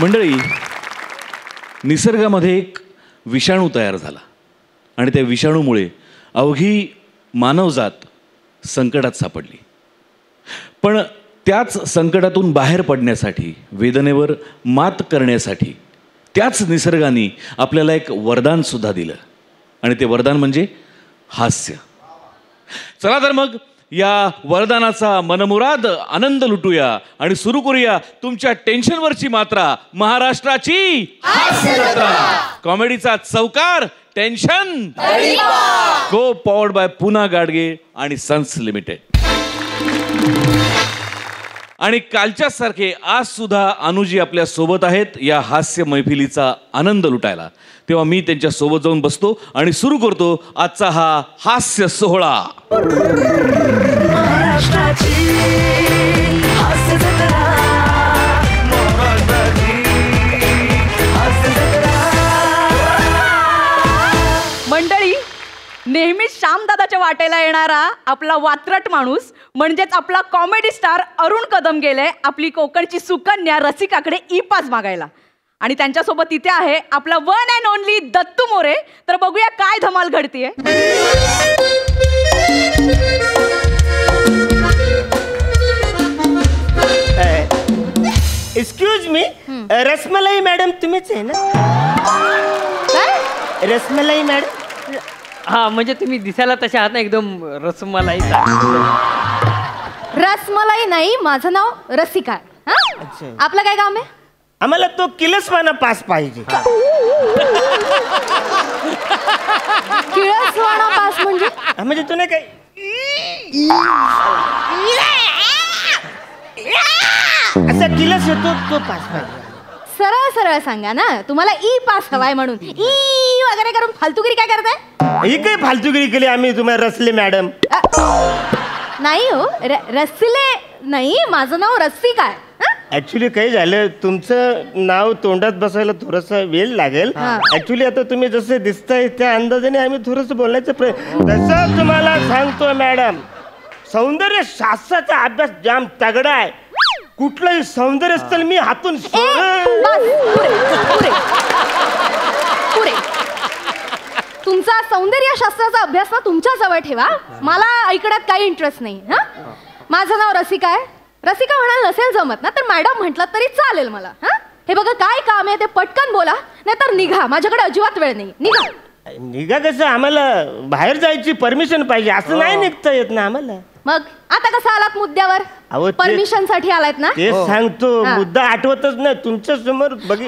मंडळी, निसर्गामध्ये एक विषाणू तयार झाला आणि त्या विषाणूमुळे अवघी मानवजात संकटात सापडली. पण त्याच संकटातून बाहेर पडण्यासाठी, वेदनेवर मात करण्यासाठी त्याच निसर्गाने आपल्याला एक वरदान सुद्धा दिलं आणि ते वरदान म्हणजे हास्य. चला तर मग या वरदानाचा मनमुराद आनंद लुटूया आणि सुरू करूया तुमच्या टेन्शनवरची मात्रा, महाराष्ट्राची कॉमेडीचा चौकार टेन्शन को पॉवर्ड बाय पुना गाडगे आणि सन्स लिमिटेड. आणि कालच्या सारखे आज सुद्धा अनुजी आपल्या सोबत आहेत या हास्य मैफिलीचा आनंद लुटायला. तेव्हा मी त्यांच्या सोबत जाऊन बसतो आणि सुरू करतो आजचा हा हास्य सोहळा. मंडळी, नेहमीच श्यामदादाच्या वाटेला येणारा आपला वात्रट माणूस म्हणजेच आपला कॉमेडी स्टार अरुण कदम गेले आपली कोकणची सुकन्या रसिकाकडे ई पास मागायला. आणि त्यांच्यासोबत इथे आहे आपला one and only Dattu More. तर बघूया काय धमाल घडतीये. एक्सक्यूज मी, रसमलाई मॅडम तुम्हीच आहे ना? रसमलाई मॅडम? हा, म्हणजे तुम्ही दिसायला तसे आहात ना एकदम रसमलाई. रसमलाई नाही, माझं नाव रसिका आहे. आपलं काय काम आहे? आम्हाला तो किलसवाना पास पाहिजे. किळसवाणा पास म्हणजे? म्हणजे तुला काय असा किलस येतो तो पास पाहिजे. सरळ सरळ सांगा ना, तुम्हाला ई पास हवाय म्हणून ई वगैरे करून फालतूगिरी काय करताय? ही काय फालतूगिरी केली आम्ही तुम्हाला रसले मॅडम? नाही हो, रसले नाही, माझं नाव रसिका आहे. ऍक्च्युली काय झालं, तुमचं नाव तोंडात बसायला थोडासा वेळ लागेल. ऍक्च्युली आता तुम्ही जसे दिसताय त्या अंदाजाने आम्ही थोडंसं बोलण्याचा प्रयत्न. तसं तुम्हाला सांगतो मॅडम, सौंदर्य शास्त्राचा अभ्यास जाम तगडा आहे. कुठलंही सौंदर्य स्थळ मी हातून पुरे. तुमचा सौंदर्य शास्त्राचा अभ्यास ना तुमच्या जवळ ठेवा, मला ऐकण्यात काही इंटरेस्ट नाही. हा, माझं नाव रसिका आहे. रसिका म्हणाल नसेल जमत ना तर मॅडम म्हटलं तरी चालेल मला. हा, हे बघा काय काम आहे ते पटकन बोला, नाहीतर निघा, माझ्याकडे अजिबात वेळ नाही. निघा. निघा कसं, आम्हाला बाहेर जायची परमिशन पाहिजे, असं नाही निघता येत ना आम्हाला. मग आता कसं आलात मुद्द्यावर? परमिशन साठी आलात ना? ते सांगतो, मुद्दा आठवतच नाही तुमच्या समोर. मी खपवून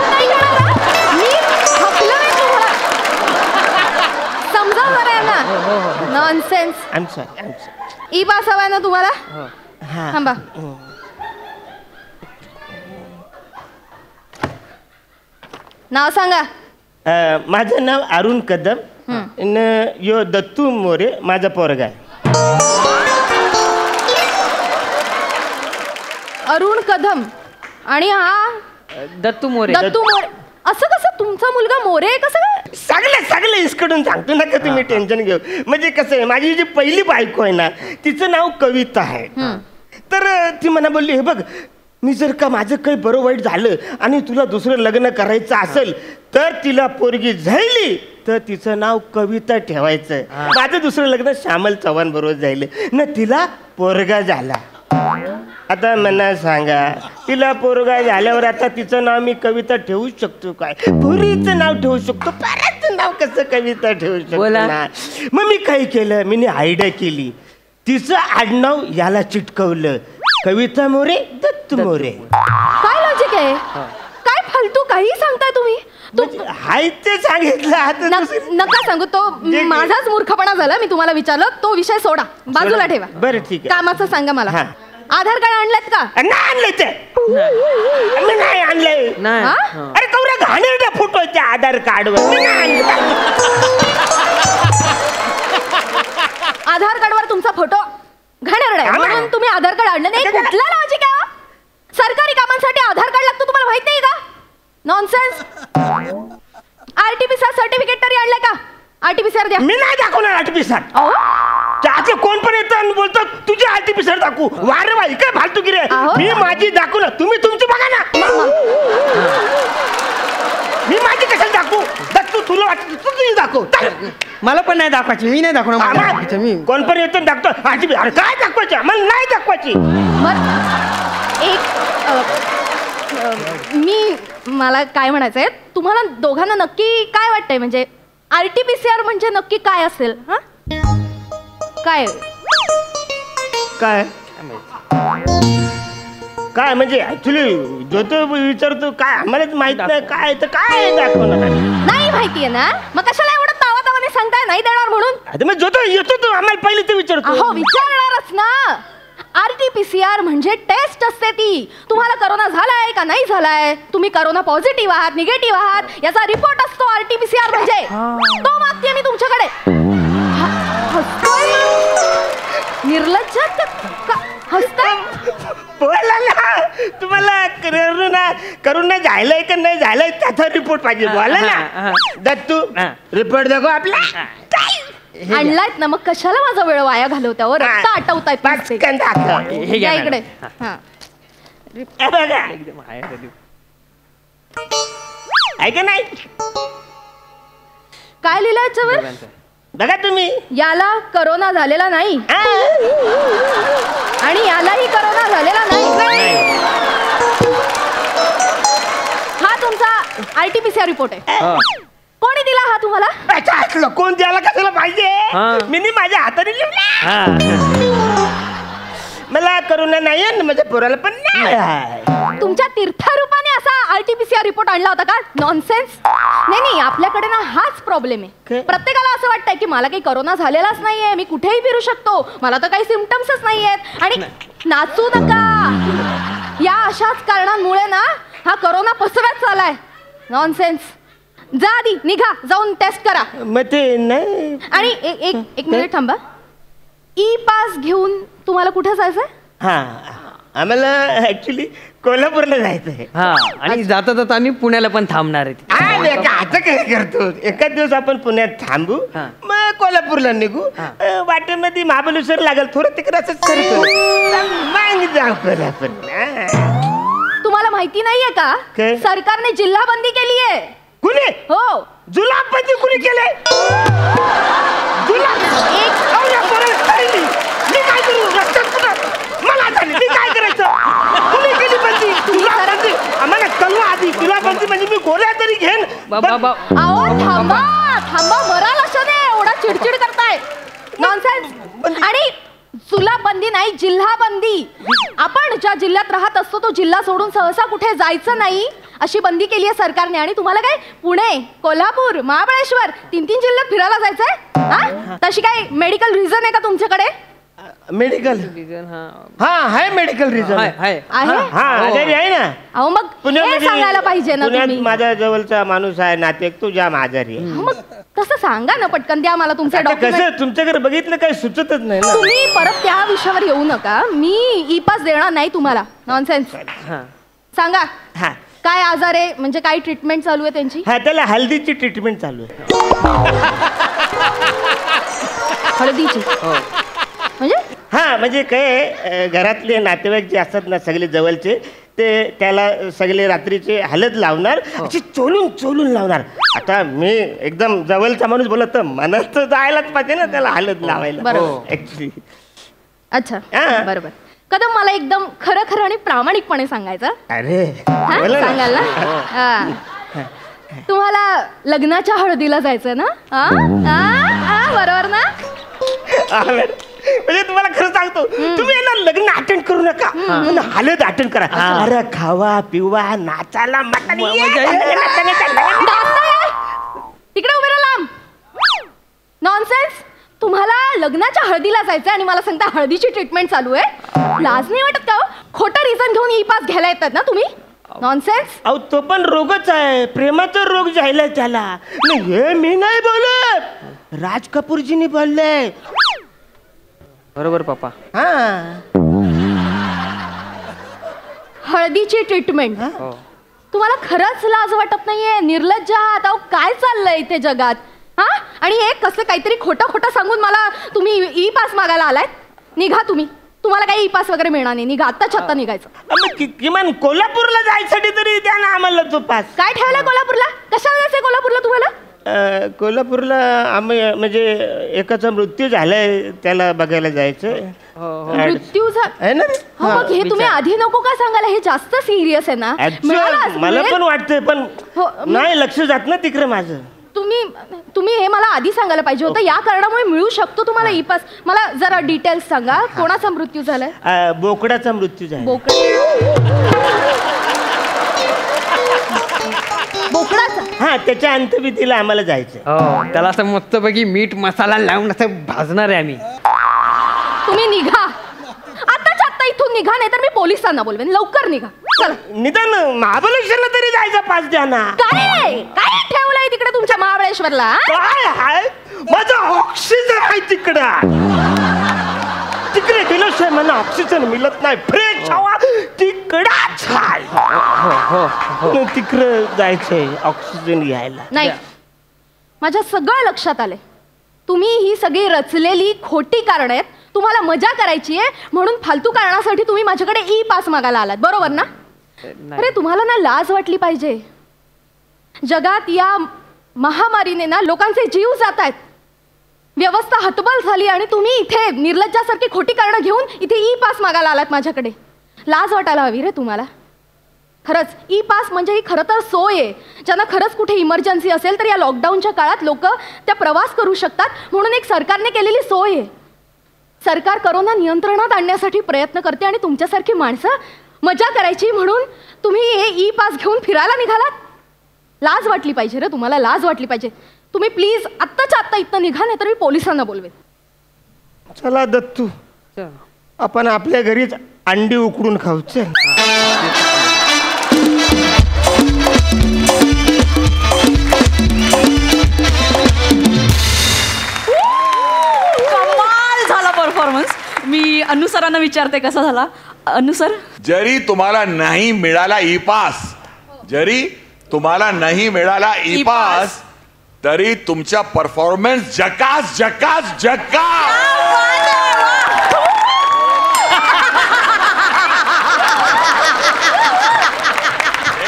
नाही घेणार, मी खपलं नाही तुम्हाला. समजा बरं ना. Nonsense. I am sorry. E pass हवाय ना तुम्हाला? थांबा. नाव सांगा. माझं नाव अरुण कदम. यो दत्तू मोरे माझा पोरगा आहे. अरुण कदम आणि हा दत्तू मोरे. दत्तू मोरे. असं कसं तुमचा मुलगा मोरे कसं काय? सगळं इसकडून सांगतो ना, का तुम्ही टेन्शन घेऊ. म्हणजे कसं आहे, माझी जी पहिली बायको आहे ना तिचं नाव कविता आहे. तर ती मला बोलली, हे बघ, मी जर का माझं काही बरं वाईट झालं आणि तुला दुसरं लग्न करायचं असेल तर तिला पोरगी झाली तर तिचं नाव कविता ठेवायचं. माझं दुसरं लग्न श्यामल चव्हाण बरोबर झालं ना, तिला पोरगा झाला. आता मला सांगा, तिला पोरगा झाल्यावर आता तिचं नाव मी कविता ठेवू शकतो काय? पुरीचं नाव ठेवू शकतो, परत नाव कसं कविता ठेवू शकतो ना? मग मी काय केलं, मी आयडिया केली, तिचं आडनाव याला चिटकवलं, कविता मोरे दत्तू मोरे. काय लॉजिक आहे? काय फालतू काही सांगताय तुम्ही? हाय ते सांगितलं. नका सांगू, तो माझाच मूर्खपणा झाला. मी तुम्हाला विचारलं, तो विषय सोडा, बाजूला ठेवा. बरं ठीक आहे. कामाचं सांगा मला. आधार कार्ड आणलेत का? नाही आणलंय ते. नाही आणलंय. अरे कवरा घाणेरडा फोटो त्या आधार कार्डवर. आधार कार्डवर तुमचा फोटो घाणेरडा आहे म्हणून तुम्ही आधार कार्ड आणलं नाही? कुठला लॉजिक आहे? सरकारी कामांसाठी आधार कार्ड लागतो, तुम्हाला माहित नाही का? नॉनसेन्स. आरटीपीसीआर सर्टिफिकेट तरी आणलंय का? आरटीपीसीआर द्या. मी नाही दाखवणार आरटीपीसीआर. त्याचं कोण पण येतं आणि बोलतो तुझे आरटीपीसीआर RT-PCR दाखवू? वारे बाई काय फालतूगिरी आहे. अहो. मी माझी दाखवू ना, तुम्ही तुमची बघा ना. मी माझी कशाला दाखवू? तू तुला वाटत तू तुझी दाखव. मला पण नाही दाखवायची, मी नाही दाखवणार मला दाखवायचं, मी कोण पण येतो दाखतो. अरे काय दाखवायची? मला नाही दाखवायची. मला काय म्हणायचंय, तुम्हाला दोघांना नक्की काय वाटतंय, म्हणजे RT-PCR म्हणजे नक्की काय असेल? हा काय काय काय म्हणजे ऍक्च्युली जो तो विचारतो काय आम्हालाच माहित नाही काय तर काय दाखवणार. नाही माहितीये ना, मग कशाला एवढं तावातावाने सांगताय नाही देणार म्हणून? आता मग जो तो येतो तो आम्हाला पहिले ते विचारतो. अहो विचारणारच ना. RT-PCR म्हणजे टेस्ट असते ती. तुम्हाला करोना झालाय का नाही झालाय, तुम्ही करोना पॉझिटिव्ह आहात निगेटिव्ह आहात याचा रिपोर्ट असतो RT-PCR म्हणजे. तो मागते मी तुमच्याकडे. निर्लज्ज हसताय. बोला ना, तुम्हाला करोना झालंय का नाही झालंय त्याचा रिपोर्ट पाहिजे. बोला ना दत्तू, रिपोर्ट दाखव आपला. आणलायत ना, मग कशाला माझा वेळ वाया घालवत्यावर रक्त आटवतायत नुसते. पटकन दाखव. हे घ्या या इकडे. मॅडम. हा. हे बघा एकदम आहे कधी. आहे का नाही? काय लिहिलंय याच्यावर? दोघांचं. बघा तुम्ही. याला करोना झालेला नाही हा. आणि यालाही करोना झालेला नाही. हा तुमचा RT-PCR रिपोर्ट आहे. हो. कोणी दिला हा तुम्हाला? अच्छा, असलं कोण द्यायला कशाला हा. पाहिजे? मी माझ्या हाताने लिहिला. हा. मला करोना नाही आहे, माझ्या पोराला पण नाही आहे. तुमच्या तीर्थरूपाने असा RT-PCR रिपोर्ट आणला होता का? नॉनसेन्स. नाही आपल्याकडे ना हाच प्रॉब्लेम आहे. काय? प्रत्येकाला असं वाटतंय की मला काही करोना झालेलाच नाहीये, मी कुठेही फिरू शकतो, मला तर काही सिम्पटम्सच नाहीयेत. आणि नाचू नका. या अशाच कारणांमुळे ना हा करोना पसरत चालाय. नॉनसेन्स. जा आधी निघा, जाऊन टेस्ट करा. मग ते नाही. आणि एक मिनिट थांबा. E-पास घेऊन तुम्हाला कुठे जायचंय? हा आम्हाला ऍक्च्युली कोल्हापूरला जायचंय. हा आणि जाता जाता आम्ही पुण्याला पण थांबणार आहे. आता काय करतो, एखाद दिवस आपण पुण्यात थांबू, हा. मग कोल्हापूरला निघू. हा. वाटेमध्ये महाबळेश्वर लागेल थोडं तिकडे असंच करतो. मग जाऊ कोल्हापूरला. तुम्हाला माहिती नाहीये का, काय? सरकारने जिल्हा बंदी केली आहे. कुणी हो. जुलाबबंदी कुणी केलंय? मी काय करू रस्त्यात कुठं मला झाली मी काय करायचं? कुणी केली बंदी? जुलाबबंदी आम्हाला कळवा आधी. जुलाबबंदी म्हणजे मी गोळ्या तरी घेन. बाबा अहो थांबा थांबा, मराल असं नाही, एवढा चिडचिड करताय. नॉनसेन्स. आणि जुलाबंदी नाही, जिल्हा बंदी. आपण ज्या जिल्ह्यात राहत असतो तो जिल्हा सोडून सहसा कुठे जायचं नाही अशी बंदी केली आहे सरकारने. आणि तुम्हाला काय पुणे, कोल्हापूर, महाबळेश्वर 3-3 जिल्ह्यात फिरायला जायचंय? हा तशी काय मेडिकल रिझन आहे का तुमच्याकडे? मेडिकल हा. हा आहे मेडिकल रिझन. हाय, हाय. आहे. हा आजारी आहे ना. अहो मग हे सांगायला पाहिजे ना पुण्यात तुम्ही. माझ्या जवळचा माणूस आहे नातेक, तो जाम आजारी आहे. अहो, मग तसं सांगा ना पटकन, द्या मला तुमचे आता डॉक्युमेंट. कसं तुमच्याकडे बघितलं काही सुचतच नाही ना. तुम्ही परत त्या विषयावर येऊ नका. मी E-पास देणार नाही तुम्हाला. नॉनसेन्स. हा. सांगा हा काय आजार आहे, म्हणजे काय ट्रीटमेंट चालू आहे त्यांची? हा त्याला हल्दीची ट्रीटमेंट चालू आहे. हळदीची हो. म्हणजे? हा म्हणजे काय घरातले नातेवाईक जे असतात ना सगळे जवळचे, ते त्याला सगळे रात्रीचे हळद लावणार, अशी चोलून चोलून लावणार. आता मी एकदम जवळचा माणूस बोलत तर मनात तर जायलाच पाहिजे ना त्याला हळद लावायला. बरोबर. ऍक्च्युली अच्छा हा. बरोबर. कदम मला एकदम खरं खरं आणि प्रामाणिकपणे सांगायचं. अरे हा? बोला सांगाल ना? हा. तुम्हाला लग्नाच्या हळदीला जायचं ना? हा? हा? बरोबर ना? म्हणजे तुम्हाला खरं सांगतो, तुम्ही ना लग्न अटेंड करू नका, पण हळद अटेंड करा. अरे खावा पिवा नाचायला मटण तिकडे उभे राहा लांब. नॉनसेन्स. तुम्हाला लग्नाच्या हळदीला जायचंय आणि मला सांगता हळदीची ट्रीटमेंट चालू आहे. लाज नाही वाटत का? खोटं रिझन घेऊन E-पास घ्यायला येतात ना तुम्ही? नॉनसेन्स. अहो तो पण रोगच आहे, प्रेमाचा रोग झालाय त्याला. नाही हे मी नाही बोलत, राज कपूरजीनी बोललंय. बरोबर पप्पा. हा हळदीची ट्रीटमेंट. हो. तुम्हाला खरंच लाज वाटत नाहीये? निर्लज्ज आहात. अहो काय चाललंय इथे जगात? हा. आणि एक कसं काहीतरी खोटं खोटं सांगून मला तुम्ही E-पास मागायला आलाय. निघा तुम्ही. तुम्हाला काही ई पास वगैरे मिळणार नाही. निघा, आत्ताच्या आत्ता निघायचं. मग किमान कोल्हापूरला जायसाठी तरी द्या ना आम्हाला तो पास. काय ठेवलंय कोल्हापूरला? कशाला जायचंय कोल्हापूरला तुम्हाला? कोल्हापूरला आम्ही म्हणजे एकाचा मृत्यू झालाय त्याला बघायला जायचं. मृत्यू आहे ना? हो, मग हे तुम्ही आधी नको का सांगायला? हे जास्त सिरियस आहे ना. Actually, मला पण वाटतंय पण हो, नाही लक्ष जात ना तिकडे माझं. तुम्ही हे मला आधी सांगायला पाहिजे होतं. या कारणामुळे मिळू शकतो तुम्हाला ई पास. मला जरा डिटेल्स सांगा. कोणाचा मृत्यू झालाय? बोकडाचा मृत्यू झाला. बोकडाचा? हा, त्याच्या अंत्यविधीला आम्हाला जायचं. हो, त्याला असं मस्तपैकी मीठ मसाला लावून असं भाजणार आहे आम्ही. तुम्ही निघा, आत्ताच्या आत्ता इथून निघा, नाही तर मी पोलिसांना बोलवेन. लवकर निघा, चला. निदान महाबळेश्वरला तरी जायचा पास द्या ना. काय काय ठेवलंय तिकडे तुमच्या महाबळेश्वरला? काय आहे? माझा ऑक्सिजन आहे तिकडे गेल्याशिवाय मला ऑक्सिजन मिळत नाही. फ्रेश हवा तिकडाच आहे. तिकडे जायचंय ऑक्सिजन घ्यायला. नाही, माझ्या सगळं लक्षात आलंय. तुम्ही ही सगळी रचलेली खोटी कारण आहेत. तुम्हाला मजा करायची आहे म्हणून फालतू कारणासाठी तुम्ही माझ्याकडे ई पास मागायला आलात, बरोबर ना? अरे तुम्हाला ना लाज वाटली पाहिजे. जगात या महामारीने ना लोकांचे जीव जात आहेत, व्यवस्था हतबल झाली आणि तुम्ही इथे निर्लज्जासारखी खोटी कारणं घेऊन इथे ई पास मागायला आलात माझ्याकडे. लाज वाटायला हवी रे तुम्हाला. खरंच ई पास म्हणजे ही खरं तर सोय आहे. ज्यांना खरंच कुठे इमर्जन्सी असेल तर या लॉकडाऊनच्या काळात लोक त्या प्रवास करू शकतात म्हणून एक सरकारने केलेली सोय आहे. सरकार कोरोना नियंत्रणात आणण्यासाठी प्रयत्न करते आणि तुमच्यासारखी माणसं मजा करायची म्हणून तुम्ही हे ई पास घेऊन फिरायला निघालात. लाज वाटली पाहिजे रे तुम्हाला, लाज वाटली पाहिजे. तुम्ही प्लीज आत्ताच्या आत्ता इथं निघा, नाही तर मी पोलिसांना बोलवेन. चला दत्तू, आपण आपल्या घरीच अंडी उकडून खाऊच. कमाल झाला परफॉर्मन्स. मी अन्नू सरांना विचारते कसा झाला. अन्नू सर, जरी तुम्हाला नाही मिळाला ई पास, जरी तुम्हाला नाही मिळाला ई पास, तरी तुमचा परफॉर्मन्स झकास झकास झकास.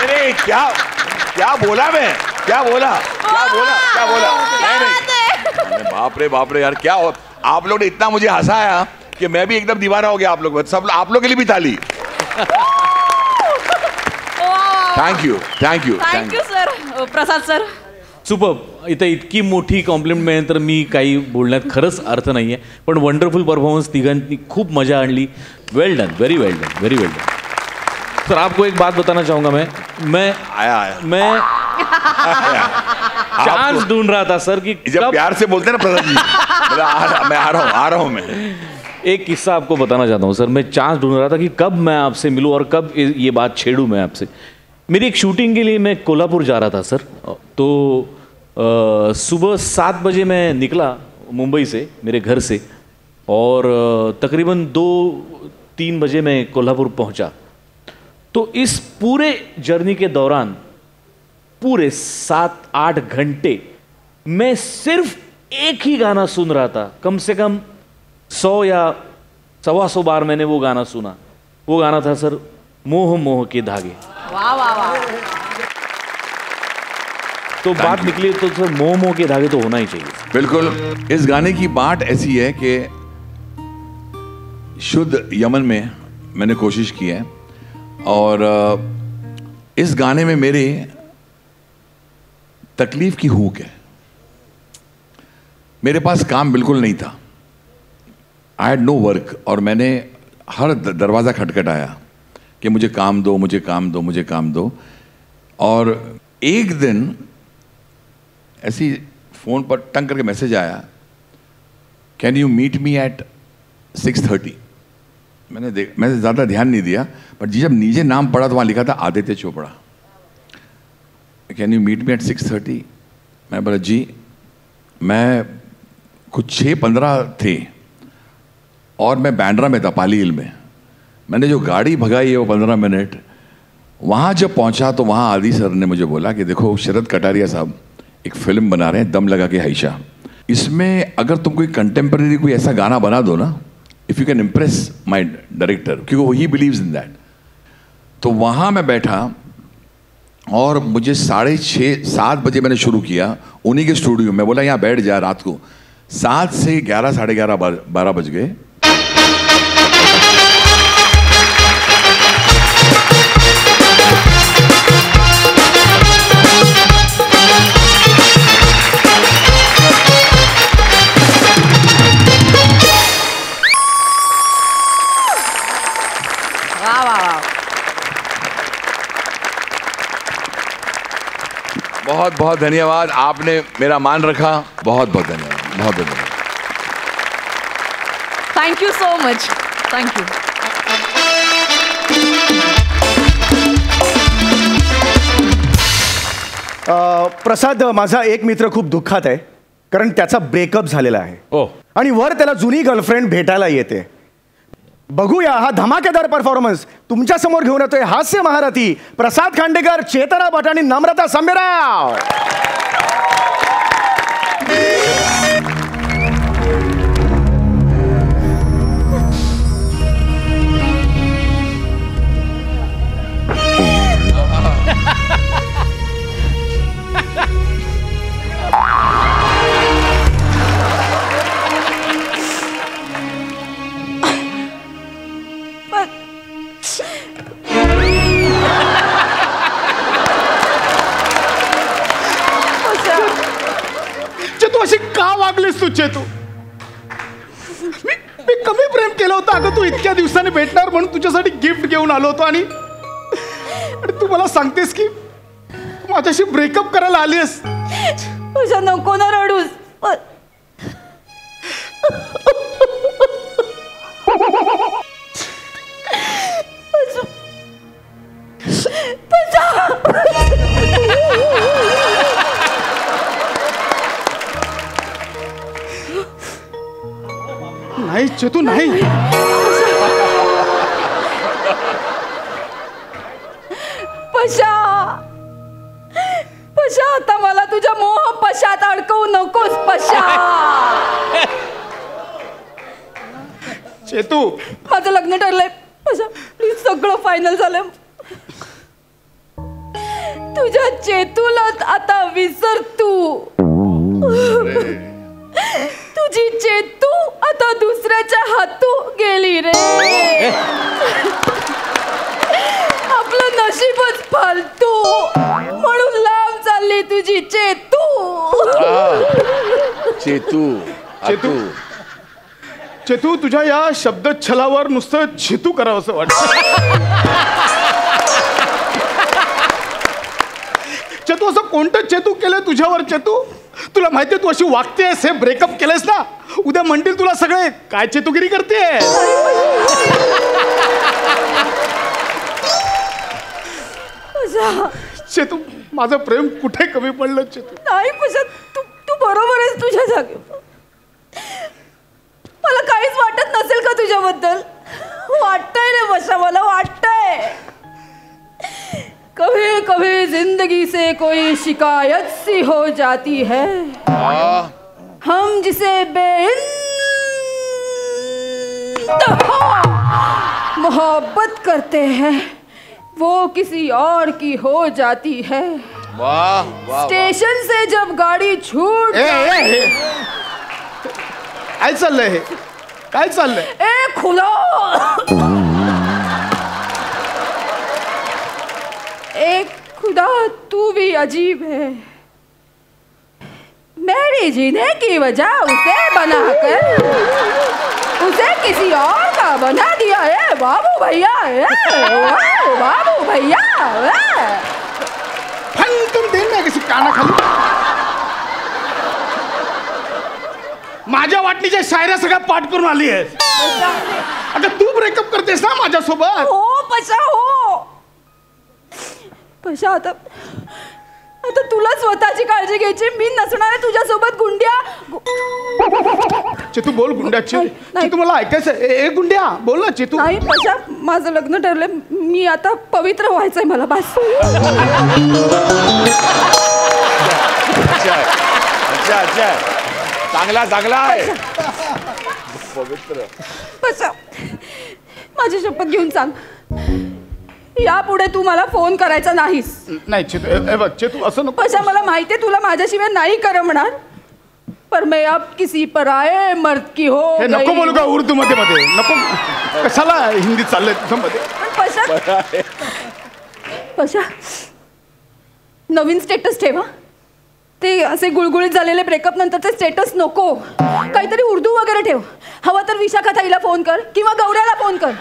अरे क्या क्या बोला मैं, क्या बोला क्या बोला क्या बोला. नहीं बाप रे यार, क्या हो आप लोग ने इतना मुझे हंसाया कि मैं भी एकदम दीवाना हो गया. आप लोग सब, आप लोग के लिए भी ताली. Thank you thank you thank you sir. Prasad sir, super. इथं इतकी मोठी कॉम्प्लिमेंट मिळेल तर मी काही बोलण्यात खरंच अर्थ नाही आहे. पण वंडरफुल परफॉर्मन्स, तिघांनी खूप मजा आणली. वेल डन, वेरी वेल डन, वेरी वेल डन. सर आपको एक बात बताना चाहूँगा मैं आया चांस ढूंढ रहा था सर कि जब प्यार से बोलते हैं ना प्रसाद जी, मैं आ रहा हूँ मैं. एक किस्सा आपको बताना चाहता हूँ सर. मैं चांस ढूंढ रहा था कि कब मैं आपसे मिलूँ और कब ये बात छेड़ूँ मैं आपसे. मेरी एक शूटिंग के लिए मैं कोल्हापुर जा रहा था सर. तो सुबह 7 बजे मैं निकला मुंबई से, मेरे घर से, और तकरीबन 2-3 बजे मैं कोल्हापुर पहुंचा. तो इस पूरे जर्नी के दौरान पूरे 7-8 घंटे मैं सिर्फ एक ही गाना सुन रहा था. कम से कम 100 या 125 बार मैंने वो गाना सुना. वो गाना था सर मोह मोह के धागे. वाह वाह वाह. तो बात निकली तो सर मोह मोह के धागे तो होना ही चाहिए. बिल्कुल. इस गाने की बात ऐसी है कि शुद्ध यमन में मैंने कोशिश की है और इस गाने में मेरे तकलीफ की हुक है. मेरे पास काम बिल्कुल नहीं था. आई हैड नो वर्क और मैंने हर दरवाज़ा खटखटाया कि मुझे काम दो, मुझे काम दो, मुझे काम दो. और एक दिन ऐसी फ़ोन पर टंग करके मैसेज आया, can you meet me at 6:30. मैंने ज़्यादा ध्यान नहीं दिया, बट जब नीचे नाम पढ़ा तो वहाँ लिखा था Aditya Chopra. Can you meet me at 6:30. मैं बोला जी. मैं कुछ 6:15 थे और मैं बैंड्रा में था, पाली हिल में. मैंने जो गाड़ी भगाई है वो 15 मिनट. वहाँ जब पहुँचा तो वहाँ आदि सर ने मुझे बोला कि देखो शरद कटारिया साहब एक फिल्म बना रहे हैं, दम लगा के हाइशा. इसमें अगर तुम कोई कंटेम्प्रेरी कोई ऐसा गाना बना दो ना, if you can impress my director, क्योंकि वो ही बिलीव्स इन दैट। तो वहाँ मैं बैठा और मुझे 6:30-7 बजे मैंने शुरू किया उन्हीं के स्टूडियो में। बोला यहाँ बैठ जा, रात को 7 से 11, 11:30, 12 बज गए। वाह वाह वाह। बहुत बहुत धन्यवाद, आपने मेरा मान रखा। बहुत बहुत धन्यवाद, बहुत बहुत धन्यवाद। Thank you so much, thank you. Prasad, माझा एक मित्र खूप दुःखात आहे, कारण त्याचा ब्रेकअप झालेला आहे ओ आणि वर त्याला जुनी गर्लफ्रेंड भेटायला येते. बघूया हा धमाकेदार परफॉर्मन्स तुमच्या समोर घेऊन येतोय हास्य महारथी प्रसाद खांडेकर, चेतना भट आणि नम्रता संभेराव. तू अशी का वागलीस तू चेतू? मी कमी प्रेम केलं होतं अगं. तू इतक्या दिवसांनी भेटणार म्हणून तुझ्यासाठी गिफ्ट घेऊन आलो होतो आणि तू मला सांगतेस की माझ्याशी ब्रेकअप करायला आलीस. तुझ्या नको ना रडूस. नाही चेतू, नाही. पशा पशा, आता मला तुझ्या मोह पशात अडकवू नकोस पशा. चेतू, माझं लग्न ठरलंय पशा, प्लीज सगळं फायनल झालं. तुझ्या चेतूला आता विसर तू. तुझी चेतू आता दुसऱ्याच्या हातू गेली रे. आपलं नशीबच फालतू, म्हणून लांब चालली तुझी चेतू. चेतू, चेतू, चेतू, तुझ्या या शब्दच्छलावर नुसतं चेतू करावं असं वाटतं. चेतू, असं कोणतं चेतू केलंय तुझ्यावर चेतू? तुला माहितीये तू अशी वागतेस, हे ब्रेकअप केलंयस ना, उद्या म्हणतील तुला सगळे काय चेतुगिरी करते. चेतू, माझं प्रेम कुठे कमी पडलं चेतू? नाही पशा, तू तू बरोबर आहेस तुझ्या जागी. मला काहीच वाटत नसेल का तुझ्याबद्दल? वाटतंय रे पशा, मला वाटतंय. कभी कभी जिंदगी से कोई शिकायत सी हो जाती है, हम जिसे मोहब्बत करते हैं वो किसी और की हो जाती है. वाह वाह. स्टेशन से जब गाड़ी छूट काय चाललंय हे? काय चाललंय? ए खुलो. एक खुदा तू भी अजीब है. मेरे जीने की वजह उसे बनाकर उसे किसी और का बना दिया है बाबू भैया. बाबू भैया तुम देन नाही कशी कानाखाली. माझ्या वाटणीच्या शायऱ्या सगळ्या पाठ करून आली आहेस. आता तू ब्रेकअप करतेस ना माझ्यासोबत? हो पशा, हो पशा. आता आता तुला स्वतःची काळजी घ्यायची. मी नसणार आहे तुझ्यासोबत गुंड्या. चेतू बोल गुंड्याची. नाही. चेतू मला ऐकायचं. ए गुंड्या बोल ना चेतू. नाही पशा, माझं लग्न ठरलंय. मी आता पवित्र व्हायचंय मला बस. अच्छा अच्छा अच्छा, चांगला चांगला आहे. पशा, माझी शपथ घेऊन सांग, यापुढे तू मला फोन करायचा नाहीस. नाही चेतू, हे बघ चेतू असं नको. पशा, मला माहितीये तुला माझ्याशिवाय नाही करमणार, पर मैं अब किसी पराये मर्द की हो हे गई. नको बोलू का उर्दू मध्ये नको, कशाला हिंदीत चाललंय तुझं मध्ये. पशा, पशा, नवीन स्टेटस ठेवा. ते असे गुळगुळीत झालेले ब्रेकअप नंतरचे स्टेटस नको, काहीतरी उर्दू वगैरे ठेव. हवा तर विशाखा ताईला फोन कर किंवा गौऱ्याला फोन कर.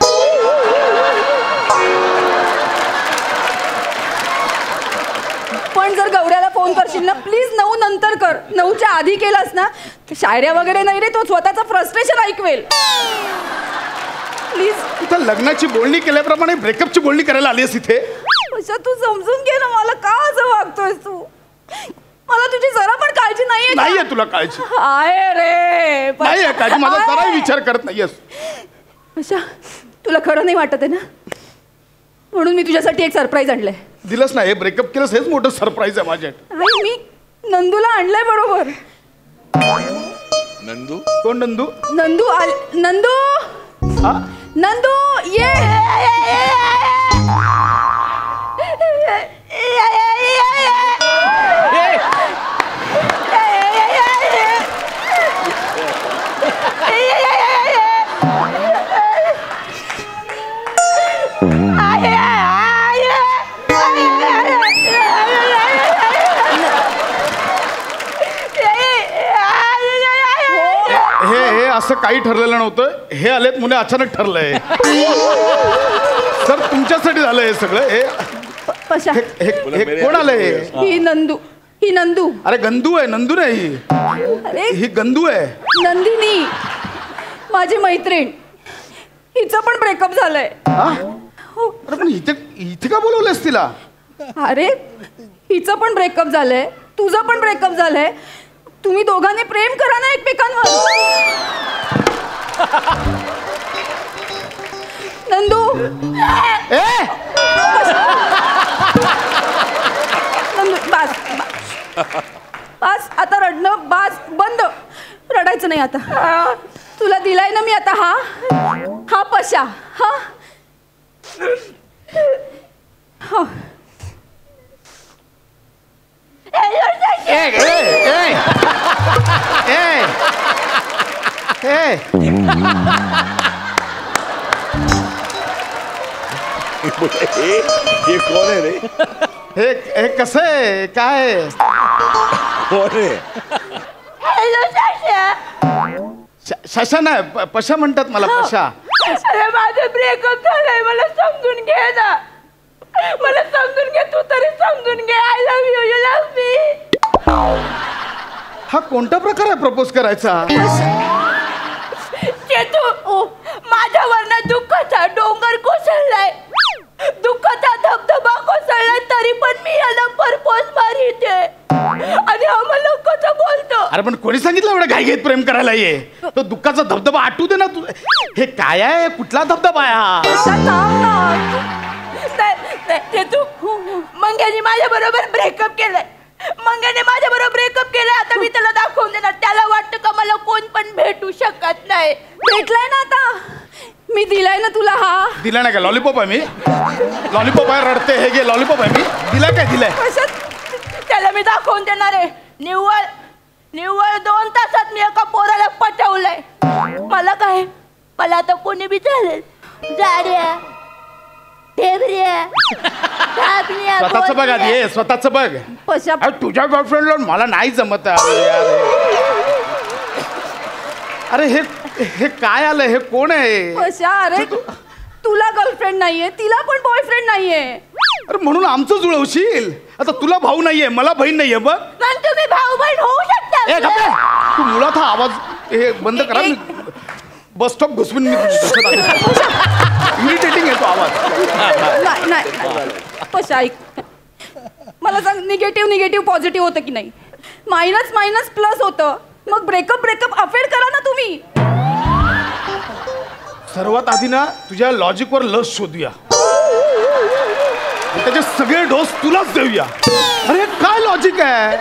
पण जर गौऱ्याला फोन करशील ना, प्लीज 9 नंतर कर. 9च्या आधी केलास ना, शायऱ्या वगैरे नाही रे, तो स्वतःचं फ्रस्ट्रेशन ऐकवेल. प्लीज. इथं लग्नाची बोलणी केल्याप्रमाणे ब्रेकअपची बोलणी करायला आलीस इथे. पशा, तू समजून घे ना, मला का असं वागतोयस तू? मला तुझी जरा पण काळजी नाहीये. नाहीये तुला काळजी? आहे रे. नाहीये काळजी, माझा जराही विचार करत नाहीयेस. पशा, तुला खरं नाही वाटत आहे ना, म्हणून मी तुझ्यासाठी एक सरप्राईज आणलंय. दिलंच नाही, ब्रेकअप केलंस हेच मोठं सरप्राईज आहे माझ्या. मी नंदूला आणलंय बरोबर. नंदू? कोण नंदू? नंदू नंदू, हा? नंदू ये. हे असं काही ठरलेलं नव्हतं. हे आलेत मुले अचानक ठरलंय. सर तुमच्यासाठी झालं हे सगळं. हे पशा, हे कोण आलंय? ही नंदू, ही नंदू. अरे गंदू आहे, नंदू नाही. अरे ही गंदू आहे. नंदिनी, माझी मैत्रीण. हिचं पण ब्रेकअप झालंय. अरे पण इथे का बोलवलंस तिला? अरे हिचं पण ब्रेकअप झालंय, तुझं पण ब्रेकअप झालंय. तुम्ही दोघांनी प्रेम करा ना एकमेकांवर. नंदू, नंदू, बास बास, आता रडणं बास, बंद. रडायचं नाही आता. तुला दिलाय ना मी आता हा पशा. हा हा. हे कोण आहे रे? हे कसं आहे, काय कोण आहे? शशा नाही, पशा म्हणतात मला. पशा. अरे माझं ब्रेकअप झालंय, मला समजून घे ना, मला समजून घे. तू तरी समजून घे. I love you, you love me. हा कोणता प्रकार आहे प्रपोज करायचा? चेतू, माझ्यावरनं दुःखाचा डोंगर कोसळलाय, दुःखाचा धबधबा कोसळलाय, तरी पण मी याला प्रपोज मारिते. आणि आम्हाला कसं बोलतो? अरे पण कोणी सांगितलं एवढं घाईघाईत प्रेम करायला? ये तो दुःखाचा धबधबा आटू दे ना तू. हे काय आहे? कुठला धबधबा आहे हा? तू मंग्याने माझ्या बरोबर ब्रेकअप केलंय. मंग्याने माझ्या बरोबर ब्रेकअप केलंय. आता मी त्याला दाखवून देणार. त्याला वाटतं का मला कोण पण भेटू शकत नाही. भेटलाय ना आता, मी दिलाय ना तुला. हा दिला नाही का? लॉलीपॉप आहे मी. लॉलीपॉप आहे, रडते. हे घे लॉलीपॉप आहे मी. दिला काय? दिलाय. त्याला मी दाखवून देणार आहे. निव्वळ 2 तासात मी एका पोराला पटवलंय. मला काय, मला आता कोणी बी चालेल. जाड्या, ढेबऱ्या, धाबऱ्या, स्वतःच बघ आधी. ये स्वतःच बघ. पशा, तुझ्या गर्लफ्रेंडला मला नाही जमत. अरे हे काय आलं? हे कोण आहे? पशा, अरे तुला गर्लफ्रेंड नाहीये, तिला पण बॉयफ्रेंड नाहीये. अरे म्हणून आमचं जुळवशील. आता तुला भाऊ नाहीये, मला बहीण नाहीये. बघ पण तुम्ही भाऊ बहीण होऊ शकता. तू मुळात हा आवाज हे बंद करा. बस स्टॉप घुसवून मी इरिटेटिंग आहे तो आवाज. नाही पशा, ऐक, मला सांग, निगेटिव्ह पॉझिटिव्ह होतं की नाही? मायनस प्लस होतं. मग ब्रेकअप अफेअर करा ना तुम्ही. सर्वात आधी ना तुझ्या लॉजिकवर लस शोधूया. त्याचे सगळे डोस तुलाच देऊया. अरे काय लॉजिक आहे?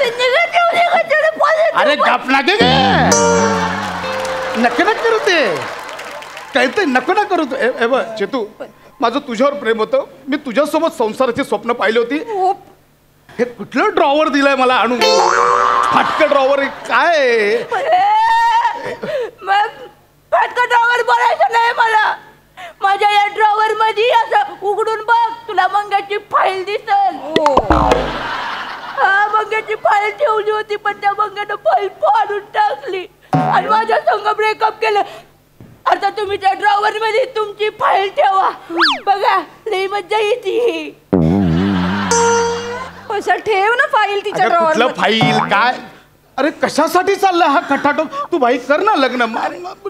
अरे गप लागे नको ना करू ते कळतंय, नको ना करू ए बघ चेतू, माझं तुझ्यावर प्रेम होतं. मी तुझ्यासोबत संसाराची स्वप्न पाहिली होती. हे कुठलं ड्रॉवर दिलंय मला आणून, फाटकं ड्रॉवर काय? मग फाटकं ड्रॉवर बोलायचं नाही मला. माझ्या या ड्रॉवर मध्ये असं उघडून बघ, तुला मंग्याची फाईल दिसल. हा, मंग्याची फाईल ठेवली होती, पण त्या मंग्यानं फाईल फाडून टाकली आणि माझ्या संग ब्रेकअप केलं. आता तुम्ही त्या ड्रॉवर मध्ये तुमची फाईल ठेवा, बघा लई मज्जा येते. कशा ठेव ना फाईल तिच्या अगं, कुठलं ड्रॉवर. फाईल काय? अरे कशासाठी चाललंय हा खटाटो? तू बाई कर ना लग्न.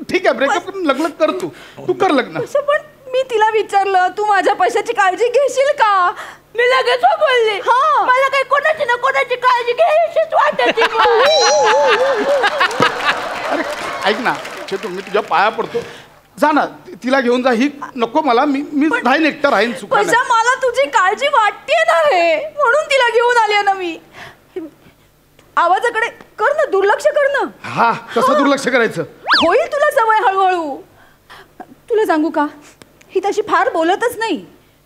ठीक आहे, ब्रेकअप करून लग्न कर, तू कर लग्न. पण मी तिला विचारलं, तू माझ्या पैशाची काळजी घेशील का? मी लगेच हो बोलले. मला काही कोणाची ना कोणाची काळजी घ्यायचीच वाटत. अरे ऐक ना चेतू, मी तुझ्या पाया पडतो, जा ना तिला घेऊन जा. ही नको मला, मी राहीन एकटा राहीन. चुका नाही. मला तुझी काळजी वाटते ना रे, म्हणून तिला घेऊन आली ना मी. आवाजाकडे कर ना, दुर्लक्ष कर ना. हा, कसं दुर्लक्ष करायचं? होईल तुला सवय हळूहळू. तुला सांगू का, ही तशी फार बोलतच नाही.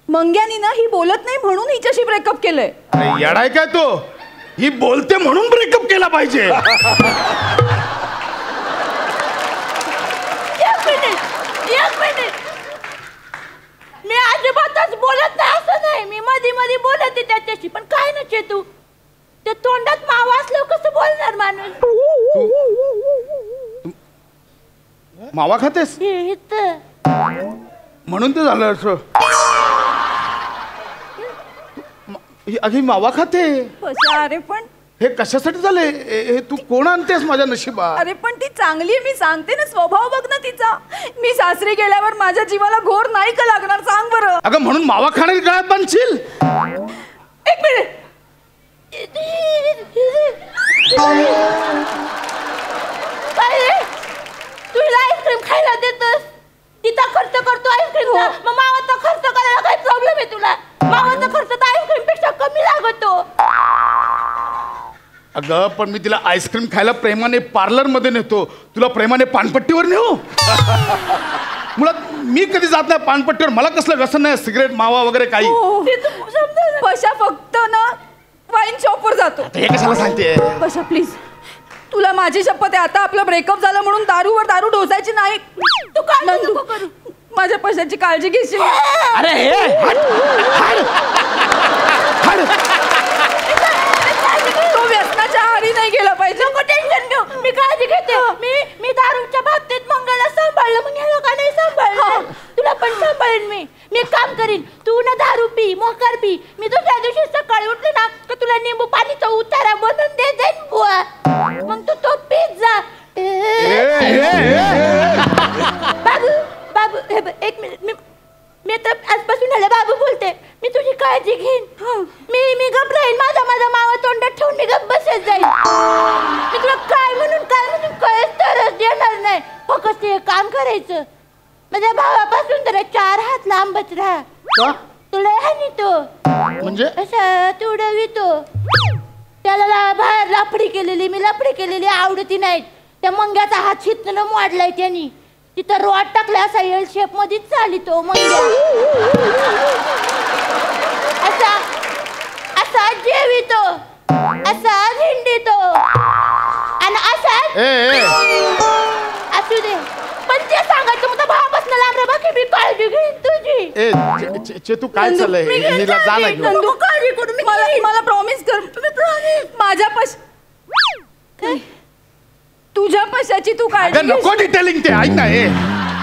मंग्यानी ना ही बोलत नाही म्हणून हिच्याशी ब्रेकअप केलंय. अरे येडाय काय तो? ही बोलते म्हणून ब्रेकअप केला पाहिजे. एक मिनिट, मी अजिबातच बोलत नाही असं नाही. मी मध्ये मध्ये बोलते त्याच्याशी, पण काय ना चेतू, ते तोंडात मावा असल्यावर कसं बोलणार माणूस? मावा खातेस म्हणून ते झालं असं. अगं मावा खाते. अरे पण हे कशासाठी झाले? हे तू कोण आणतेस माझ्या नशिबा? अरे पण ती चांगली आहे, मी सांगते ना. स्वभाव बघ ना तिचा. मी सासरी गेल्यावर माझ्या जीवाला घोर नाही का लागणार, सांग बरं. अगं म्हणून मावा खाण्याची गळ्यात बांधशील? एक मिनिट, काय रे, तुला आईस्क्रीम खायला देतोस, तिचा खर्च करतो आईस्क्रीमचा, मग मावाचा खर्च करायला काय प्रॉब्लेम आहे तुला? मावाचा खर्च तर आईस्क्रीम पेक्षा कमी लागतो. अगं पण मी तिला आईस्क्रीम खायला प्रेमाने पार्लर मध्ये नेतो, तुला प्रेमाने पानपट्टीवर नेऊ? मुळात मी कधी जात नाही पानपट्टीवर, मला कसलं व्यसन नाही सिगरेट मावा वगैरे काही. पशा फक्त ना वाईन शॉपवर जातो. हे कशाला सांगते? पशा प्लीज, तुला माझी शपथ आहे, आता आपलं ब्रेकअप झालं म्हणून दारूवर दारू ढोसायची नाही. तू काय नंदू, माझ्या पैशाची काळजी घेशील? अरे हे तो व्यसनाच्या आहारी नाही गेला पाहिजे. टेन्शन घेऊ, मी काळजी घेते. मी दारूच्या बाबतीत मंगळला सांभाळलं, मग ह्या लोकांनाही सांभाळलं. तुला पण सांभाळेन मी. एक काम करीन, तू ना दारू पी, मोकार पी. मी दुसऱ्या दिवशी सकाळी उठले ना तर तुला निंबू पाणीचा उतारा बनवून दे जाईन बुवा. मग तू तो पीत जा. बाबू बाबू, हे बघ, एक मिनिट, मी तर आजपासून ह्याला बाबू बोलते. मी तुझी काळजी घेईन. मी गप राहीन. माझा मावा तोंडात ठेवून मी गप बसत जाईल. मी तुला काय म्हणून कळत तरच देणार नाही. फक्त हे काम करायचं, माझ्या भावापासून जरा 4 हात लांबच राहा. तुला हानी तो म्हणजे असा तुडवितो. त्याला बाहेर लापडी केलेली, मी लापडी केलेली आवडती नाहीत. त्या मंग्याचा हात शितनं मोडलाय त्यांनी. तिथं रॉड टाकला, असा एल शेप मध्येच चाली तो मंग्या. असा जेवितो, असा हिंडितो आणि असा असू दे. पण ते सांगायचं मग भावापासून लांब रे, बाकी मी काळजी घेईन तुझी. चेतू काय चाललंय? हिला जा ना घेऊन. तू काळजी करू, मला प्रॉमिस कर. माझ्या काय तुझ्या पैशाची तू काळजी नको डिटेलिंग ते. ऐक ना हे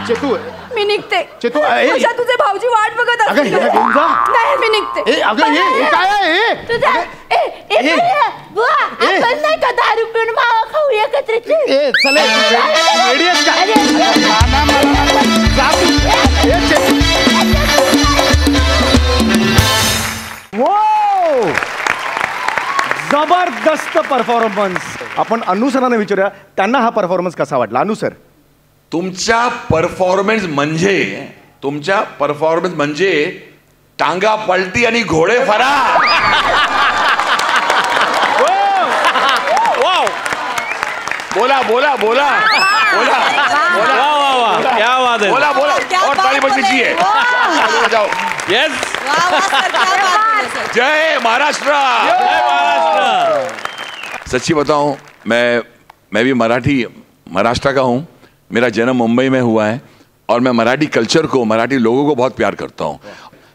चेतू, मी निघते. चेतू तुझ्या तुझे भाऊजी वाट बघत अगं हिला घेऊन जा. नाही, मी निघते. अगं हे काय आहे? तुझा बुवा, आपण नाही का दारू पिऊन मावा खाऊ एकत्रित? चले रेडी आहेस का? ना, मला जा तू. चेतू जबरदस्त परफॉर्मन्स. आपण अनु सरांना विचारूया, त्यांना हा परफॉर्मन्स कसा वाटला? अनु सर, तुमच्या परफॉर्मन्स म्हणजे टांगा पलटी आणि घोडे फरार. बोला बोला बोला बोला बोला वाह वाह वाह क्या बात है बोला बोला और ताली बजनी चाहिए जाओ यस जय महाराष्ट्र जय महाराष्ट्र सच्ची बताऊं मैं भी महाराष्ट्र का हूँ। मेरा जन्म मुंबई में हुआ है और मैं मराठी कल्चर को, मराठी लोगों को बहुत प्यार करता हूँ।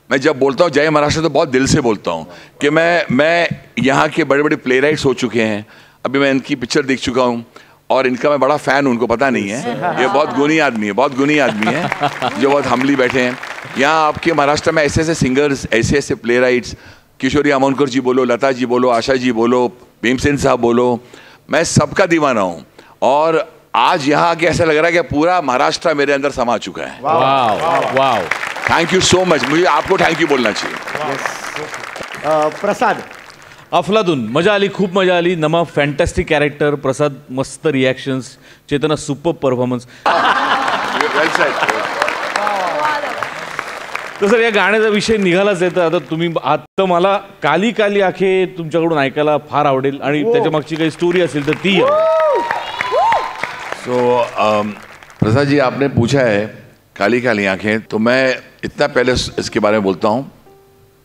मैं जब बोलता हूँ जय महाराष्ट्र तो बहुत दिल से बोलता हूँ कि मैं यहाँ के बड़े बड़े प्ले राइट्स हो चुके हैं। अभी मैं इनकी पिक्चर देख चुका हूँ और इनका मैं बड़ा फ़ैन हूँ, उनको पता नहीं है। ये बहुत गुणी आदमी है जो बहुत हम्बली बैठे हैं। यहाँ आपके महाराष्ट्र में ऐसे ऐसे सिंगर्स, ऐसे ऐसे प्ले राइट्स, किशोरी आमोनकर जी बोलो, लता जी बोलो, आशा जी बोलो, भीमसेन साहब बोलो, मैं सबका दीवाना हूँ। और आज यहाँ आके ऐसा लग रहा है कि पूरा महाराष्ट्र मेरे अंदर समा चुका है। वाह वाह थैंक यू सो मच। मुझे आपको थैंक यू बोलना चाहिए। प्रसाद अफलातून मजा आली, खूप मजा आली. नमा फॅन्टॅस्टिक कॅरेक्टर, प्रसाद मस्त रिॲक्शन्स, चेतना सुपर परफॉर्मन्स. तर सर या गाण्याचा विषय निघालाच आहे. तर आता तुम्ही आता मला काली काली आखे तुमच्याकडून ऐकायला फार आवडेल आणि त्याच्या मागची काही स्टोरी असेल तर ती. सो प्रसाद जी, आपने पूछा है काली काली आंखें, तो मैं इतना पहले इसके बारे में बोलता हूँ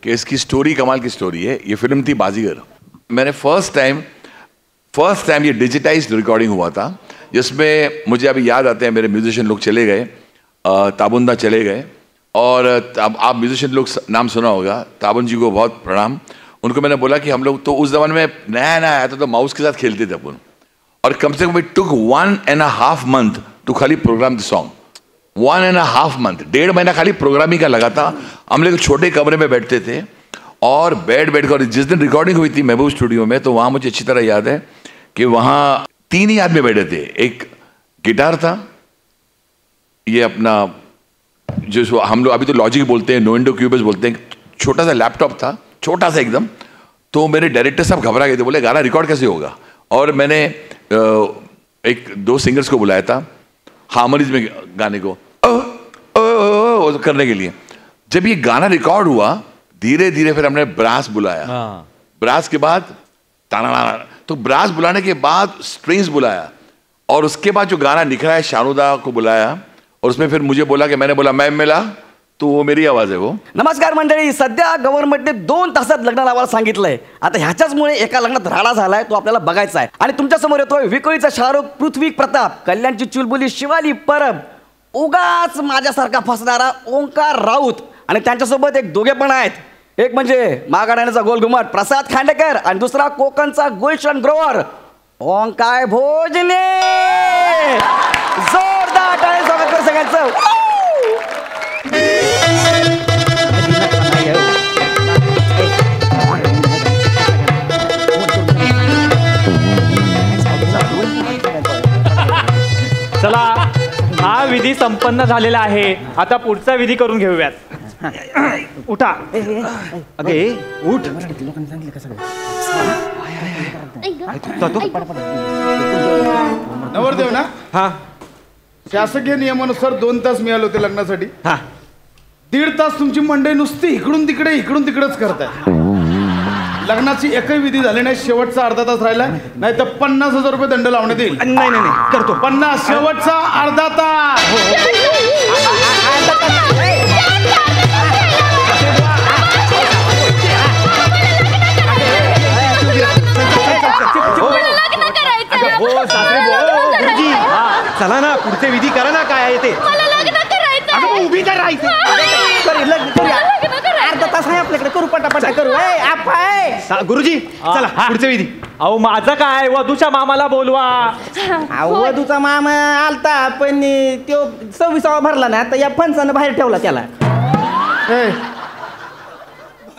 कि इसकी स्टोरी कमाल की स्टोरी है. ये फिल्म थी बाजीगर. मैंने फर्स्ट टाइम ये डिजिटाइज्ड रिकॉर्डिंग हुआ था, जिसमें मुझे अभी याद आते हैं मेरे म्यूजिशियन लोग चले गए, ताबुंदा चले गए. और अब आप म्यूजिशियन लोग नाम सुना होगा, ताबुन जी को बहुत प्रणाम. उनको मैंने बोला कि हम लोग तो उस ज़माने में नया आया था तो माउस के साथ खेलते थे अपन, और कम से कम इट टुक 1.5 month टू खाली प्रोग्राम द सॉन्ग. 1.5 month, 1.5 महीना खाली प्रोग्रामिंग का लगा था. हम लोग छोटे कमरे में बैठते थे और बैठ कर जिस दिन रिकॉर्डिंग हुई थी महबूब स्टूडियो में, तो वहाँ मुझे अच्छी तरह याद है कि वहाँ 3 ही आदमी बैठे थे. एक गिटार था, ये अपना जो हम लोग अभी तो लॉजिक बोलते हैं, नोइंडो क्यूबस बोलते हैं, छोटा सा लैपटॉप था, छोटा सा एकदम. तो मेरे डायरेक्टर साहब घबरा गए थे, बोले गाना रिकॉर्ड कैसे होगा. और मैंने 1-2 सिंगर्स को बुलाया था हार्मोनीज में गाने को करने के लिए. जब ये गाना रिकॉर्ड हुआ, धीरे धीरे फिर हमने ब्रास बुलाया. ब्रास के बाद ताना, तो ब्रास बुलाने के बाद स्ट्रिंग्स बुलाया, और उसके बाद जो गाना निकला है शानुदा को बुलाया, और उसमें फिर मुझे बोला कि मैंने बोला मैं मिला, तो वो मेरी आवाज आहे. वो नमस्कार मंडळी, सध्या गव्हर्नमेंटने 2 तासात लग्न लावायला सांगितलंय. आता ह्याच्याचमुळे एका लग्नात राडा झालाय, तो आपल्याला बघायचा आहे. आणि तुमच्या समोर येतोय विकोळीचा शाहरुख, पृथ्वी प्रताप, कल्याणची चुलबुली शिवाली परब, उगाच माझ्यासारखा फसणारा ओंकार राऊत, आणि त्यांच्यासोबत एक दोघे पण आहेत. एक म्हणजे मागाड्याचा गोलघुमट प्रसाद खांडेकर, आणि दुसरा कोकणचा गुलशन ग्रोवर ओंकार भोजने. जोरदार टाळ्या स्वागत कर सगळ्यांचं. चला, हा विधी संपन्न झालेला आहे. आता पुढचा विधी करून घेऊयात. उठा. अगे उठ. नवरदेव ना, हा शासकीय नियमानुसार 2 तास मिळाले होते लग्नासाठी. 1.5 तास तुमची मंडळी नुसती इकडून तिकडेच करताय. लग्नाची एकही विधी झाली नाही. शेवटचा अर्धा तास राहिला, नाही तर 50,000 रुपये दंड लावण्यात येईल. नाही करतो. 50 शेवटचा अर्धा तास. चला ना, पुढचे विधी करा ना. काय आहे ते उभी तर राहायचं. अर्धा तास आहे आपल्याकडे, करू पटापटा करू. गुरुजी चला पुढचे विधी. अहो माझं काय, वधूच्या मामाला बोलवा. वधूचा मामा आलता, पण तो 26वा भरला ना, तर या फणसानं बाहेर ठेवला त्याला.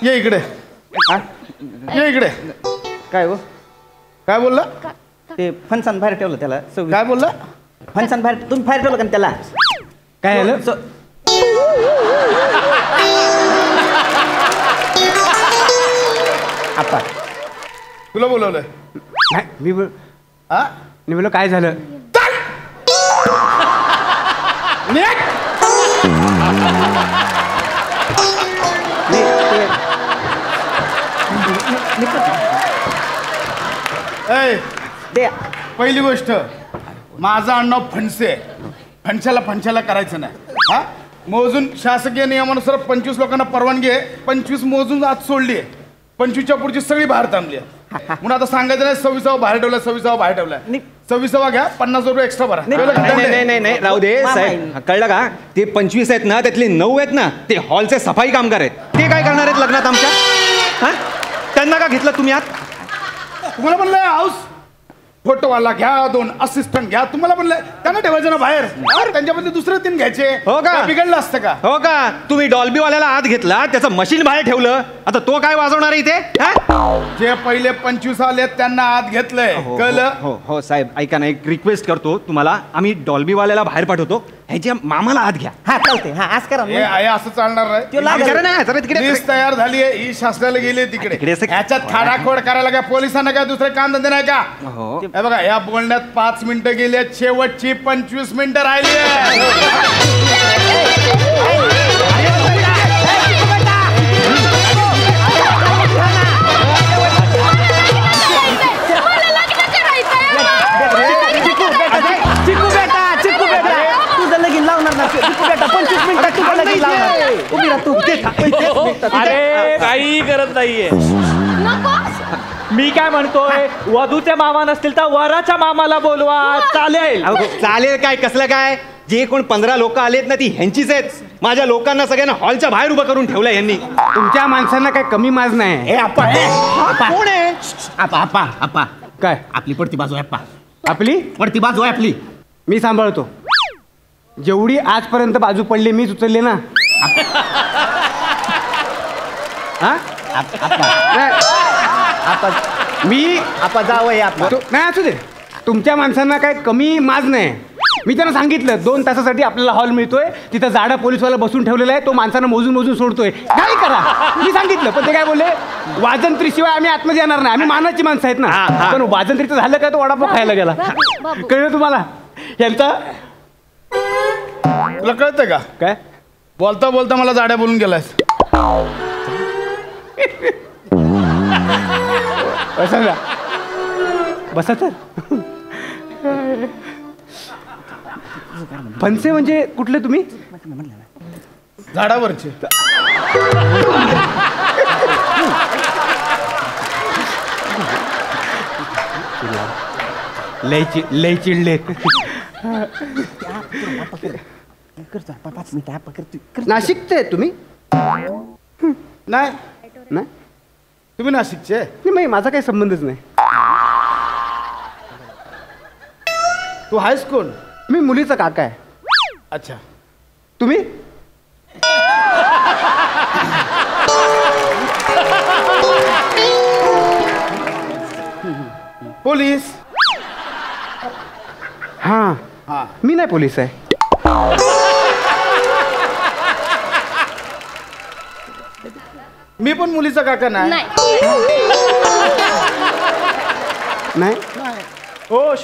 ये इकडे, ये इकडे. काय हो, काय बोलला? ते फणसान बाहेर ठेवलं त्याला. काय बोलला? फणसान बाहेर, तुम्ही बाहेर ठेवलं का त्याला? काय झालं? आपा तुला बोलवलंय? मी बोललो काय झालं? पहिली गोष्ट, माझं आडनाव फणसे आहे. फणशाला करायचं नाही. हा मोजून शासकीय नियमानुसार 25 लोकांना परवानगी आहे. 25 मोजून आत सोडली आहे. 25च्या पुढची सगळी बाहेर थांबली आहे. म्हणून आता सांगायचं नाही 26 बाहेर ठेवलाय, 26 बाहेर ठेवलाय. 26 घ्या, 50 रुपये एक्स्ट्रा भरा. नाही राहू दे साहेब. कळलं का? ते 25 आहेत ना, त्यातले 9 आहेत ना, ते हॉलचे सफाई कामगार आहेत. ते काय करणार आहेत लग्नात आमच्या? हा, त्यांना का घेतलं तुम्ही आत? तुम्हाला म्हणलं हाऊस फोटोवाला घ्या, 2 असिस्टंट घ्या. तुम्हाला म्हणलं त्यांना ठेवायचं ना बाहेर. त्यांच्यामध्ये दुसरे 3 घ्यायचे. हो का? बिघडलं असतं का? हो का? तुम्ही डॉल्बीवाल्याला आत घेतला, त्याचं मशीन बाहेर ठेवलं. आता तो काय वाजवणार आहे इथे? जे पहिले 25 आले त्यांना आत घेतलंय. कळलं? हो साहेब, ऐका ना, एक रिक्वेस्ट करतो तुम्हाला. आम्ही डॉल्बीवाल्याला बाहेर पाठवतो. ह्याच्या मामाला आत घ्या. हा चालते. हा आज करा. हे आहे असं चालणार नाही. लिस्ट तयार झाली आहे. ही शासनाला गेली तिकडे. ह्याच्यात खाडाखोड करायला काय पोलिसांना काय दुसरे काम धंदे नाही का? हे बघा, या बोलण्यात 5 मिनिटं गेली आहेत. शेवटची 25 मिनिटं राहिली चिकू बेटा तुझं लगीन लावणार ना. चिकू बेटा 25 मिनिटात तुझं लगीन लावणार. उभी राहा तू. अरे काही करत नाहीये. मी काय म्हणतोय, वधूचे मामा नसतील तर वराच्या मामाला बोलवा. चालेल. चालेल काय? कसलं काय? जे कोण 15 लोक आलेत ना, ती ह्यांचीच आहेत. माझ्या लोकांना सगळ्यांना हॉलच्या बाहेर उभं करून ठेवलंय यांनी. तुमच्या माणसांना काय कमी माज नाही. कोण आहे? आपा काय? आपली पडती बाजू आहे. आपली पडती बाजू आहे आपली. मी सांभाळतो. जेवढी आजपर्यंत बाजू पडली मीच उचलले ना. हा? मी जावं नाही असू दे. तुमच्या माणसांना काय कमी माज नाही. मी त्यांना सांगितलं 2 तासासाठी आपल्याला हॉल मिळतोय, तिथं जाडा पोलीसवाला बसून ठेवलेला आहे, तो माणसांना मोजून सोडतोय. काय करा मी सांगितलं, पण ते काय बोलले, वाजंत्रीशिवाय आम्ही आतमध्ये येणार नाही, आम्ही मानाची माणसं आहेत ना. पण वाजंत्रीचं झालं काय, तो वडापाव खायला गेला. कळलं तुम्हाला यांचा? तुला कळतंय का? काय बोलता बोलता मला जाड्या बोलून गेलायस. बसा बसा तर. फणसे म्हणजे कुठले तुम्ही? झाडावरचे. लय चिडले. नाशिकचे तुम्ही? नाही नाही तुम्ही नाशिकचे? नाही, माझा काही संबंधच नाही. तू आहेस कोण? मी मुलीचा काका आहे. अच्छा. तुम्ही? पोलीस. हा, मी नाही पोलीस आहे. मी पण मुलीचा काका नाही. नाही. हो,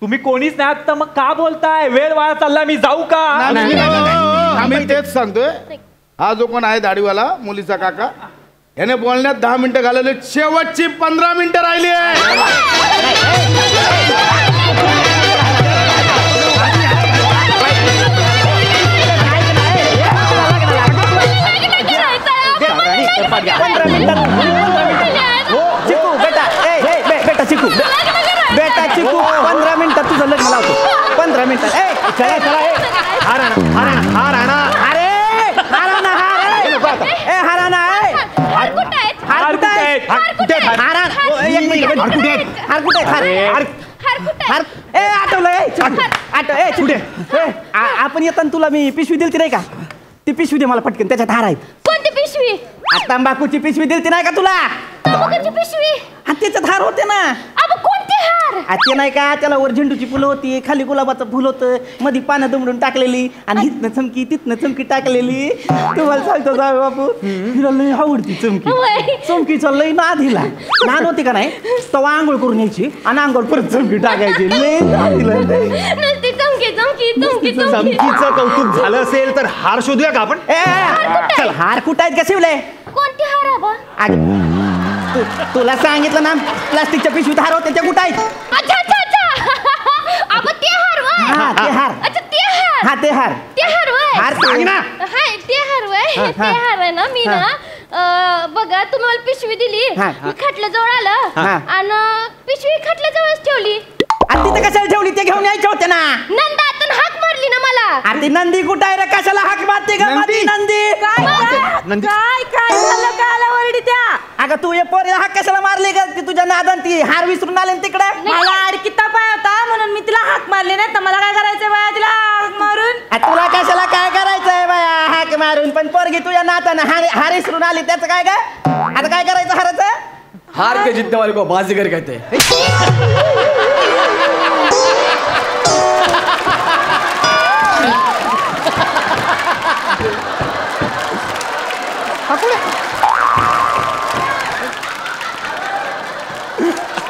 तुम्ही कोणीच नाही तर मग का बोलताय? वेळ वाया चालला, मी जाऊ का? आम्ही तेच सांगतोय. हा जो कोण आहे दाढीवाला मुलीचा काका, याने बोलण्यात 10 मिनिटं घालवले. शेवटची 15 मिनिटं राहिली आहे. बेटा चिकू 15 मिनिटात तुझं लग्न लावतो. 15 मिनिटात. आपण येताना तुला मी पिशवी दिलती नाही का? ती पिशवी दे मला पटकन, त्याच्यात हार आहेत. कोणती पिशवी? तंबाखूची पिशवी दिलती नाही का तुला? तंबाखूची पिशवी? त्याच्यात हार होते ना. कोणते हार? ते नाही का, त्याला वर झेंडूची फुलं होती, खाली गुलाबाचं फुल होतं, मध्ये पानं दुमडून टाकलेली, आणि हितनं चमकी तिथनं चमकी टाकलेली. तुम्हाला सांगतो जावे बापू, तिला लई आवडती चमकी. चमकीचा लई नादिला. नाद होती का नाही, तेव्हा आंघोळ करून यायची आणि आंघोळ परत चमकी टाकायची. लई चमकीचं कौतुक झालं असेल तर हार शोधूया का आपण? चल, हार कुठं आहेत का शिवले? कोणते हार बाबा? तुला सांगितलं ना, प्लास्टिकच्या पिशवीत हार होते, त्या कुठं आहेत? अच्छा अच्छा अच्छा. अगं ते हार वय हा, ते हार. अच्छा ते हार हा ते हार ते हार वय हार सांग ना. हाय ते हार वय ते हार आहे ना मी ना बघा तुम्ही मला पिशवी दिली हा. मी खाटल्याजवळ आलं हा. आणि पिशवी खाटल्याजवळच ठेवली आणि तिथं कशाला ठेवली ते घेऊन यायचे होते ना. नंदा आता हाक मारली ना मला आणि ती नंदी कुठं आहे रे, कशाला हाक मारते का नंदी? नंदी? काय झालं काला वरडी त्या अगं तू ये पोरी हाक कशाला मारली का? ती तुझ्या नादान ती हार विसरून आले ना तिकडे. मला अडकिता पाय होता म्हणून मी तिला हाक मारली नाही तर मला काय करायचंय बाया तिला हाक मारून. तुला कशाला काय करायचंय बाया हाक मारून? पण पोरगी तुझ्या नातानं हार विसरून आली त्याचं काय का? आता काय करायचं हाराचं? हार के जितने वाले को बाजीगर कहते हैं.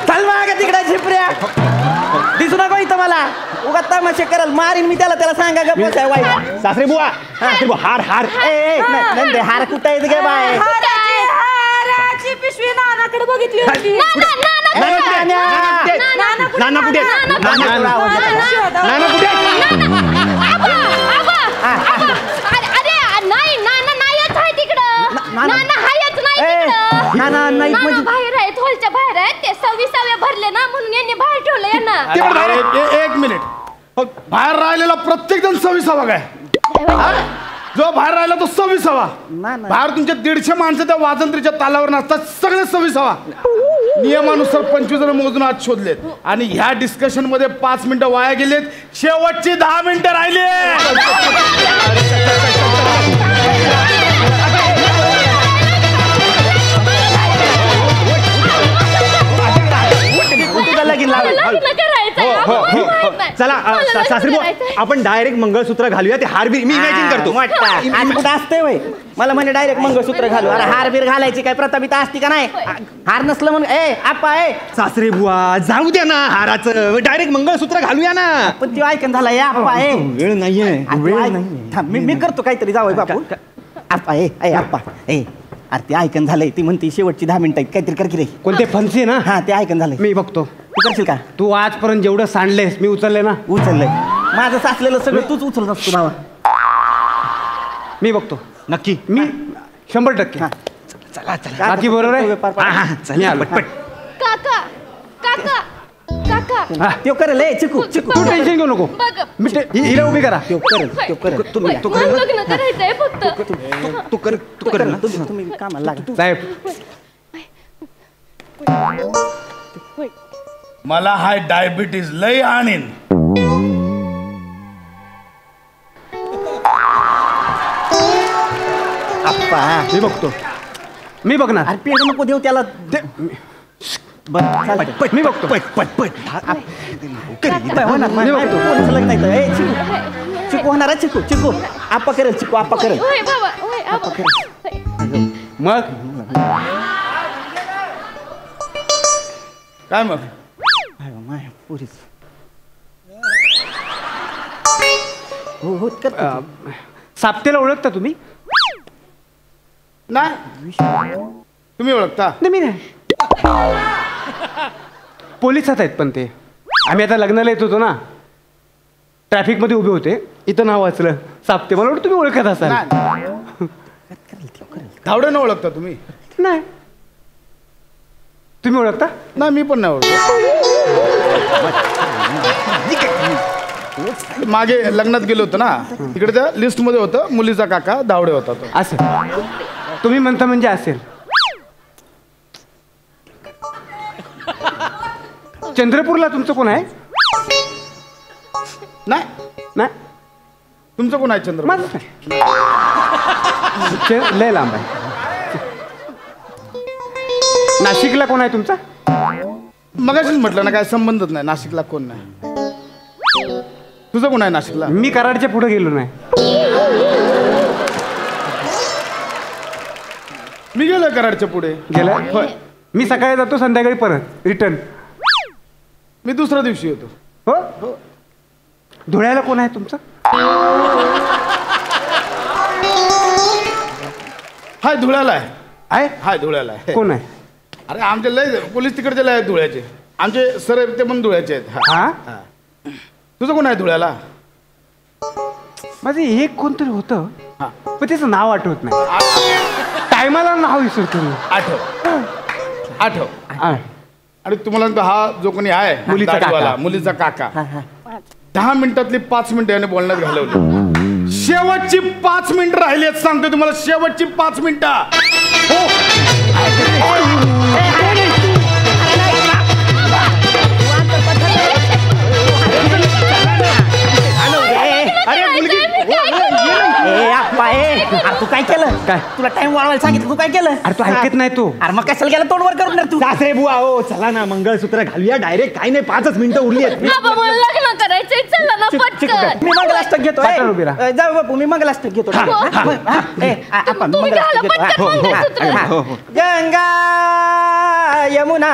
चल माग तिकडे झिपऱ्या दिसू नको इथं मला. उगा तमाशे करल मारीन मी त्याला. त्याला सांगा ग बसाय वाईट. सासरे बुवा हार हार नंदे हार कुठं येत गे बाय? हाराची पिशवी नानाकडे बघितली होती. नाना कुठे नाना कुठे अरे नाही नाना नाहीच आहे तिकडं नाना हायच नाही तिकडं नाना नाही नाना बाहेर आहेत हॉलच्या बाहेर आहेत ते 26 भरले ना म्हणून यांनी बाहेर ठेवलं यांना. एक मिनिट बाहेर राहिलेला प्रत्येक जण 26 काय? जो बाहेर राहिला तो 26. बाहेर तुमच्या 150 माणसं त्या वाजंत्रीच्या तालावर नसतात, सगळे 26. नियमानुसार 25 जण मोजून आज शोधलेत आणि ह्या डिस्कशन मध्ये 5 मिनिटं वाया गेलेत. शेवटची 10 मिनिटं राहिली. चला सासरी बुवा आपण डायरेक्ट मंगळसूत्र घालूया. ते हारबीर मी इमॅजिन करतो. आणि कुठं असतंय वय मला म्हणे डायरेक्ट मंगळसूत्र घालू. अरे हार बीर घालायची काय प्रतापिता असती का नाही? हार नसलं म्हणून आप्पा सासरे बुवा जाऊ द्या ना हाराचं, डायरेक्ट मंगळसूत्र घालूया ना. पण ती ऐकून झाला आप्पा वेळ नाहीये. मी करतो काहीतरी जावं बापू. आप्पा आप्पा अरे ते ऐकून झालंय. ती म्हणते शेवटची 10 मिनिटं काहीतरी कर की रे. कोणते फनसे ना? हा ते ऐकून झालंय. मी बघतो. तू करशील का? तू आजपर्यंत जेवढं सांडलेस मी उचलले ना. उचललंय माझं साचलेलं सगळं तूच उचलत असतो बाबा. मी बघतो नक्की. मी 100%. चला चला बाकी बरोबर आहे. चला पटपट. काका काका काका त्यो करेल चिकू चिकू. तू टेन्शन घेऊ नको. बघ मी हिला उभी करा. त्यो करेल तुम्ही मला लग्न करायचंय फक्त तू कर ना. तुम्ही कामाला लागा. साहेब मला हाय डायबिटीज लय आणीन. आप्पा मी बघतो. मी बघणार. अरे पेड नको देऊ त्याला. मी बघतो. लग्न चिकू होणार चिकू चिकू आप्पा करेल. चिकू आप्पा करेल. होय बाबा होय आबा. मग काय मग पुरीच हो कर. साप्तेला ओळखता तुम्ही? नाही तुम्ही ओळखता? नाही मी नाही. पोलिसात आहेत पण ते. आम्ही आता लग्नाला येत होतो ना, ट्रॅफिक मध्ये उभे होते, इथं नाव वाचलं साप्ते. मला वाटतं तुम्ही ओळखत असाल. धावडे न ओळखता तुम्ही? नाही. तुम्ही ओळखता? नाही मी पण नाही ओळखत. मागे लग्नात गेलो होतो ना, तिकडच्या लिस्ट मध्ये होतं मुलीचा काका धावडे होता तो. असेल. तुम्ही म्हणता म्हणजे असेल. चंद्रपूरला तुमचं कोण आहे? नाही नाही तुमचं कोण आहे? चंद्र माझं लय लांब आहे. नाशिकला कोण आहे तुमचा? मगाशीच म्हटलं ना काय संबंधच नाही. नाशिकला कोण नाही. तुझं कोण आहे नाशिकला? मी कराडच्या पुढे गेलो नाही. मी गेलो कराडच्या पुढे. गेला? होय. मी सकाळी जातो संध्याकाळी परत रिटर्न. मी दुसऱ्या दिवशी येतो. हो. धुळ्याला कोण आहे तुमचं? हाय धुळ्याला आहे. आहे? हाय धुळ्याला आहे. कोण आहे? अरे आमचे लय पोलीस तिकडचे लय आहेत धुळ्याचे. आमचे सर ते पण धुळ्याचे आहेत. हा. तुझं कोण आहे धुळ्याला? माझं एक कोणतरी होतं पण त्याचं नाव आठवत नाही. टायमाला नाव विसरतो मी. आठव आणि तुम्हाला हा जो कोणी आहे मुलीचा दाढीवाला, काका. मुलीचा काका 10 मिनिटातली 5 मिनिटं याने बोलण्यात घालवली. शेवटची 5 मिनिटं राहिली आहेत सांगतो तुम्हाला. शेवटची 5 मिनिटं. अरे मुलगी तू काय केलं? काय? तुला टाइम वाढवायला सांगितलं, तू काय केलं? अरे तू ऐकत नाही तू. अरे मग कशाला गेला तोंडवर करून तू? सासरे बुवा हो चला ना मंगळसूत्र घालूया डायरेक्ट. काय नाही 5च मिनिटं उरली आहेत. बाबा मला लग्न करायचंय, चला ना पटकन. मी मंगलाष्टक घेतो. पाठवून उभी राहा. जाऊ बापू, मी मंगलाष्टक घेतो. आपण तुम्ही घाला पटकन मंगळसूत्र. गंगा यमुना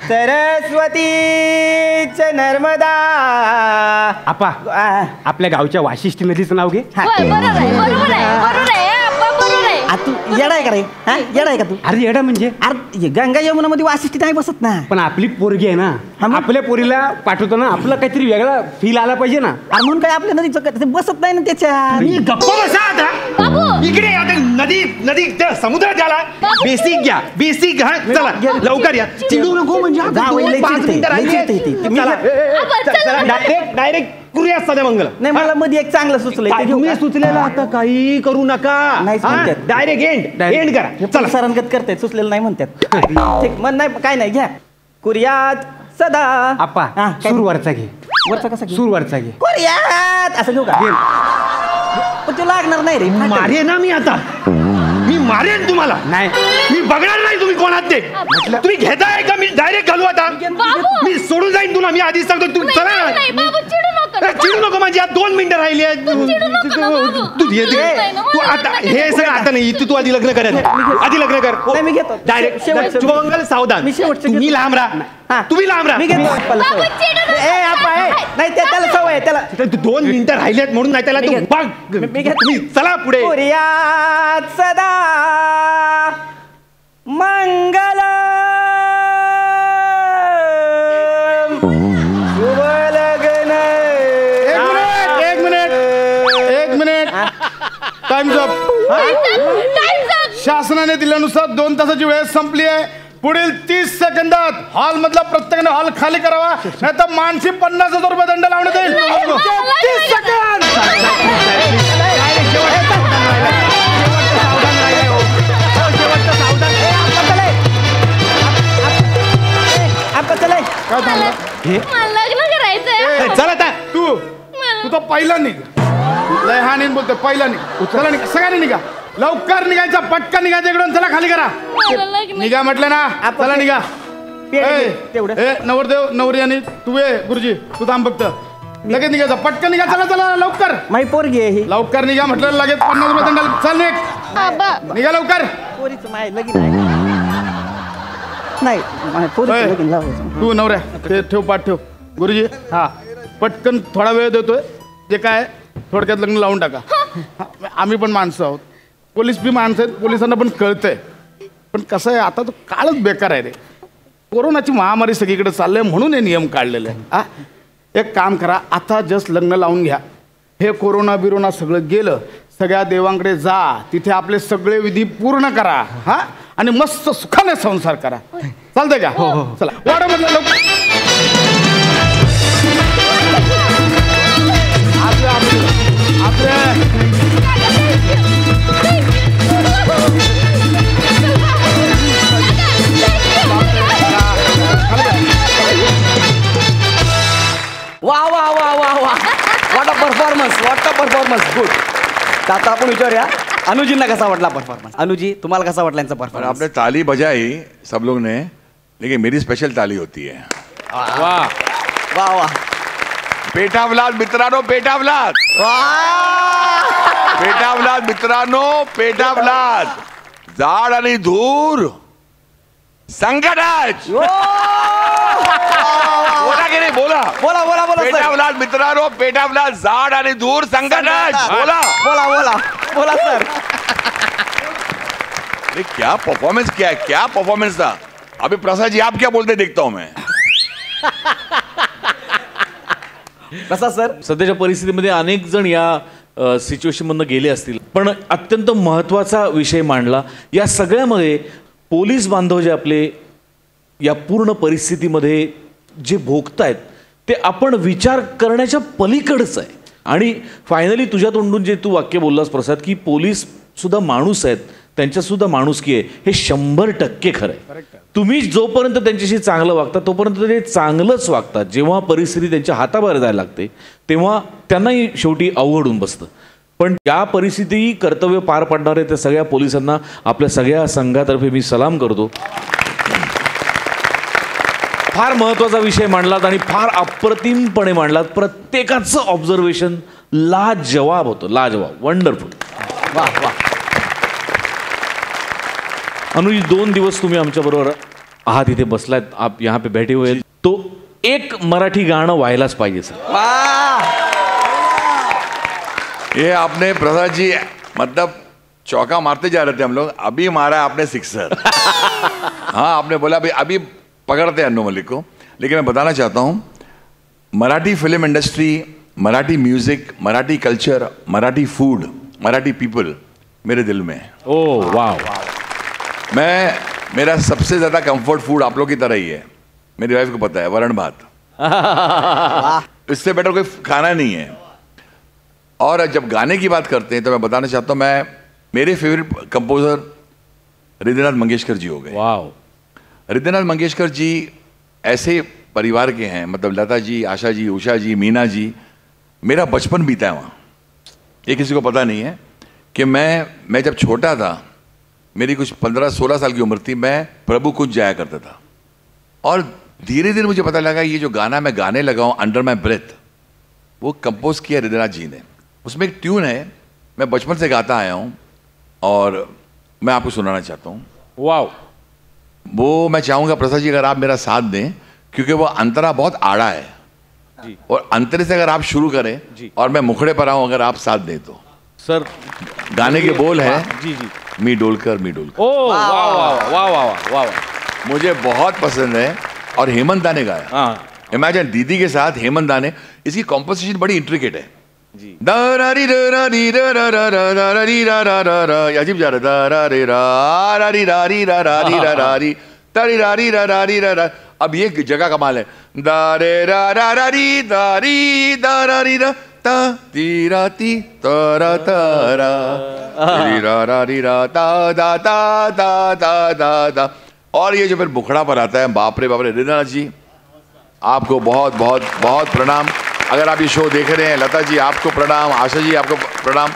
सरस्वती च नर्मदा. आपा आपल्या गावच्या वाशिष्ठी नदीचं नाव घे. होय, बरोबर आहे, बरोबर आहे, बरोबर आहे, आप्पा, बरोबर आहे. तू येडा आहे का रे? येडा आहे का तू? अरे येडा म्हणजे अरे गंगा यमुना मध्ये वाशिष्ठी नाही बसत ना. पण आपली पोरगी आहे ना, आपल्या पोरीला पाठवतो ना, आपलं काहीतरी वेगळा फील आला पाहिजे ना. अरे म्हणून काय आपल्या नदीचं बसत नाही ना त्याच्या. मी गप्प बसा आता. इकडे आता नदी त्या समुद्रात झाला. बेसिक घ्या, बेसिक घ्या. चला लवकर या. चिडू नको म्हणजे आता 5 मिनिटं राहिली. डायरेक्ट करूया साध्या मंगल. नाही मला मध्ये एक चांगलं सुचलंय. तुम्ही सुचलेलं आता काही करू नका. डायरेक्ट एंड करा. चला सरंगत करते, सुचलेलं नाही म्हणतात. ठीक मन नाही काय नाही घ्या. कुर्यात सदा. आपा सूरवरचा घे. वरचा कसा सूरवरचा घे. कुर्यात असं घेऊ का? पण ते लागणार नाही रे. मारे ना मी आता. मी मारेन तुम्हाला. नाही मी बघणार नाही तुम्ही कोणात ते. तुम्ही घेताय का? मी डायरेक्ट घालू आता. मी सोडून जाईन तुला. मी आधीच सांगतो. तू चला. नाही बाबू, चिडू नका. चिडू नको. माझी आता 2 मिनिटं राहिली आहेत. तू आता हे सगळं आता नाही. तू आधी लग्न कर. आधी लग्न कर. मी घेतो डायरेक्ट शुभमंगल सावधान. मी शेवटचं तुम्ही लांब राहा. तुम्ही लांब राहा. मी घेतो. नाही त्याला सवय आहे त्याला. 2 मिनिटं राहिलेत म्हणून नाही त्याला तू बघ. तुम्ही चला पुढे. कुर्यात सदा मंगल शुभ लग्न. एक मिनिट टाइम्स अप. शासनाने दिल्यानुसार 2 तासाची वेळ संपली आहे. पुढील 30 सेकंदात हॉल मधला प्रत्येकाने हॉल खाली करावा, नाही तर मानसी 50,000 रुपये दंड लावण्यात येईल. 30 सेकंद. लग्न करायचंय. चला आता. तू तर पहिला निघ. लय हा नाही बोलतोय. पहिला निघ. चला निघा. सगळ्यांनी निघा. लवकर निघायचा. पटकन निघायचं इकडून. चला खाली करा. निघा म्हटलं ना. चला निघा. नवरदेव नवरी आणि तू ये गुरुजी. तू थांब फक्त. लगेच निघायचा. पटकन निघा. चला चला लवकर. माई पोरगी आहे ही. लवकर निघा म्हटलं. लगेच 50 रुपये दंड. चल निघ. निघा लवकर. पोरीचं माय लगीन आहे. नाही पोरीचं लगीन लावायचं. तू नवऱ्या ते ठेव. पाठ ठेव. गुरुजी पटकन थोडा वेळ देतोय. जे काय थोडक्यात लग्न लावून टाका. आम्ही पण माणसं आहोत. पोलीस बी माणसं आहेत. पोलिसांना पण कळतंय. पण कसं आहे आता तो काळच बेकार आहे रे. कोरोनाची महामारी सगळीकडे चाललंय म्हणून हे नियम काढलेले आहे. एक काम करा. आता जस्ट लग्न लावून घ्या. हे कोरोना बिरोना सगळं गेलं. सगळ्या देवांकडे जा. तिथे आपले सगळे विधी पूर्ण करा. हा आणि मस्त सुखाने संसार करा. चालतंय का? हो हो. चला वाड्यामधलं लवकर. वा वा वा वा वा. What a performance. What a performance. Good. आता आपण विचारूया अनुजींना कसा वाटला परफॉर्मन्स. अनुजी तुम्हाला कसा वाटला यांचा परफॉर्मन्स? आपने ताली बजाई सब लोग ने, लेकिन मेरी स्पेशल ताली होती है. वाह वाह वाह. पेटावलाद मित्रांनो. पेटावलाद. पेटावलाद मित्रांनो. पेटावलाद. जाड आणि धूर संकटाच. बोला की नाही? बोला बोला बोला बोला. पेटावलाद मित्रांनो. पेटावलाद. जाड आणि धूर संकटाच. बोला बोला बोला बोला सर. क्या परफॉर्मेंस. क्या परफॉर्मेंस था. अभी प्रसाद जी आप क्या बोलते देखता हूं मैं. प्रसाद सर, सध्याच्या परिस्थितीमध्ये अनेक जण या सिच्युएशनमधनं गेले असतील, पण अत्यंत महत्त्वाचा विषय मांडला. या सगळ्यामध्ये पोलीस बांधव जे आपले या पूर्ण परिस्थितीमध्ये जे भोगतायत ते आपण विचार करण्याच्या पलीकडचं आहे. आणि फायनली तुझ्या तोंडून जे तू वाक्य बोललास प्रसाद, की पोलीस सुद्धा माणूस आहेत, त्यांच्यासुद्धा माणुसकी आहे, हे 100% खरं आहे. तुम्ही जोपर्यंत त्यांच्याशी चांगलं वागता तोपर्यंत ते चांगलंच वागतात. जेव्हा परिस्थिती त्यांच्या हाताबाहेर जायला लागते तेव्हा त्यांनाही शेवटी अवघडून बसतं. पण त्या परिस्थितीही कर्तव्य पार पाडणारे त्या सगळ्या पोलिसांना आपल्या सगळ्या संघातर्फे मी सलाम करतो. फार महत्त्वाचा विषय मांडलात आणि फार अप्रतिमपणे मांडलात. प्रत्येकाचं ऑब्झर्वेशन लाजवाब होतं, लाजवाब, वंडरफुल. वा वा. अनुज, 2 दिवस तुम्ही आमच्याबरोबर आहात, इथे बसलात, आप यहाँ पे बैठे हुए, तो एक मराठी गाणं व्हायलाच पाहिजे सर. ये आपने प्रसाद जी मतलब चौका मारते जा रहे थे हम लोग, अभी मारा आपने सिक्सर. हाँ, आपने बोला अभी पकड़ते हैं अन्नू मलिक को. लेकिन मैं बताना चाहता हूँ, Marathi film industry, Marathi music, Marathi culture, Marathi food, Marathi people मेरे दिल में है. ओह वाह. मेरा सबसे ज़्यादा कंफर्ट फूड आप लोग की तरह ही है. मेरी वाइफ को पता है, वरण भात. इससे बेटर कोई खाना नहीं है. और जब गाने की बात करते हैं तो मैं बताना चाहता हूँ, मेरे फेवरेट कंपोजर हृदयनाथ मंगेशकर जी हो गए. वाह. हृदयनाथ मंगेशकर जी ऐसे परिवार के हैं, मतलब लता जी, आशा जी, उषा जी, मीना जी. मेरा बचपन बीता है वहाँ. ये किसी को पता नहीं है कि मैं जब छोटा था, मेरी कुछ 15-16 साल की उम्र थी, मैं प्रभु कुंज जाया करता था. और धीरे धीरे मुझे पता लगा ये जो गाना मैं गाने लगा हूँ अंडर माई ब्रेथ, वो कंपोज किया हृदयनाथ जी ने. उसमें एक ट्यून है, मैं बचपन से गाता आया हूँ और मैं आपको सुनाना चाहता हूँ. वाह. वो मैं चाहूँगा प्रसाद जी अगर आप मेरा साथ दें, क्योंकि वो अंतरा बहुत आड़ा है जी. और अंतरे से अगर आप शुरू करें जी, और मैं मुखड़े पर आऊँ, अगर आप साथ दें तो. सर, गाने के बोल है जी जी, मी डोलकर मी डोलकर. ओ वाह वाह वाह वाह वाह. मुझे बहुत पसंद है. और हेमंत दा ने गाया. हाँ, इमेजिन दीदी के साथ हेमंत दा ने. इसकी कॉम्पोजिशन बड़ी इंट्रिकेट है जी. अजीब जा रहा. अब ये जगह कमाल है. दारे रा रा रा री दारी दारा री रा ता ती रा ती तारा तारा री रा रा री रा ता दा ता दा दा दा दा. और ये जो फिर बुखड़ा पर आता है, बाप रे हृदयनाथ जी, आपको बहुत बहुत बहुत प्रणाम. अगर आप ये शो देख रहे हैं, लता जी आपको प्रणाम, आशा जी आपको प्रणाम,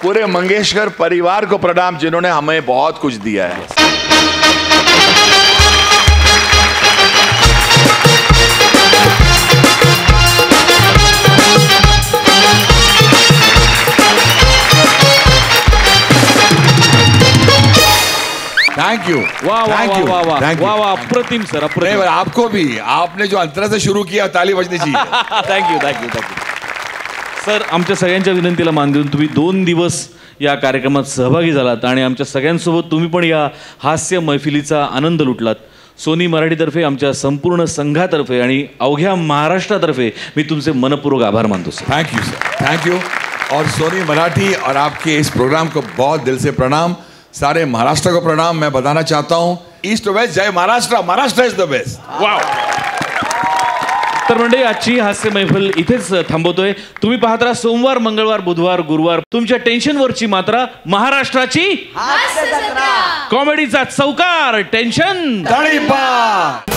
पूरे मंगेशकर परिवार को प्रणाम, जिन्होंने हमें बहुत कुछ दिया है. Thank you. वाह वाह थैंक यू. वाह वाह थैंक यू. वाह वाह. अप्रतिम सर, अप्रतिम. आपको भी, आपने जो अंतरा से शुरू किया, ताली बजनी चाहिए. Thank you thank you thank you. सर, आमच्या सगळ्यांच्या विनंतीला मान देऊन तुम्ही 2 दिवस या कार्यक्रमात सहभागी झालात आणि आमच्या सगळ्यांसोबत तुम्ही पण या हास्य मैफिलीचा आनंद लुटलात. सोनी मराठीतर्फे, आमच्या संपूर्ण संघातर्फे आणि अवघ्या महाराष्ट्रातर्फे मी तुमचे मनपूर्वक आभार मानतो sir. Thank you sir, thank you. और सोनी मराठी और आपके इस प्रोग्राम को बहुत दिल से प्रणाम. सारे महाराष्ट्र को प्रणाम. मैं बताना चाहता हूँ, east to west, Jai Maharashtra. Maharashtra is the best. Wow. तर म्हणजे आजची हास्य मैफल इथेच थांबवतोय. तुम्ही पाहत राहा सोमवार, मंगळवार, बुधवार, गुरुवार तुमच्या टेन्शनवरची मात्रा, महाराष्ट्राची कॉमेडीचा चौकार, टेन्शन तळीपार.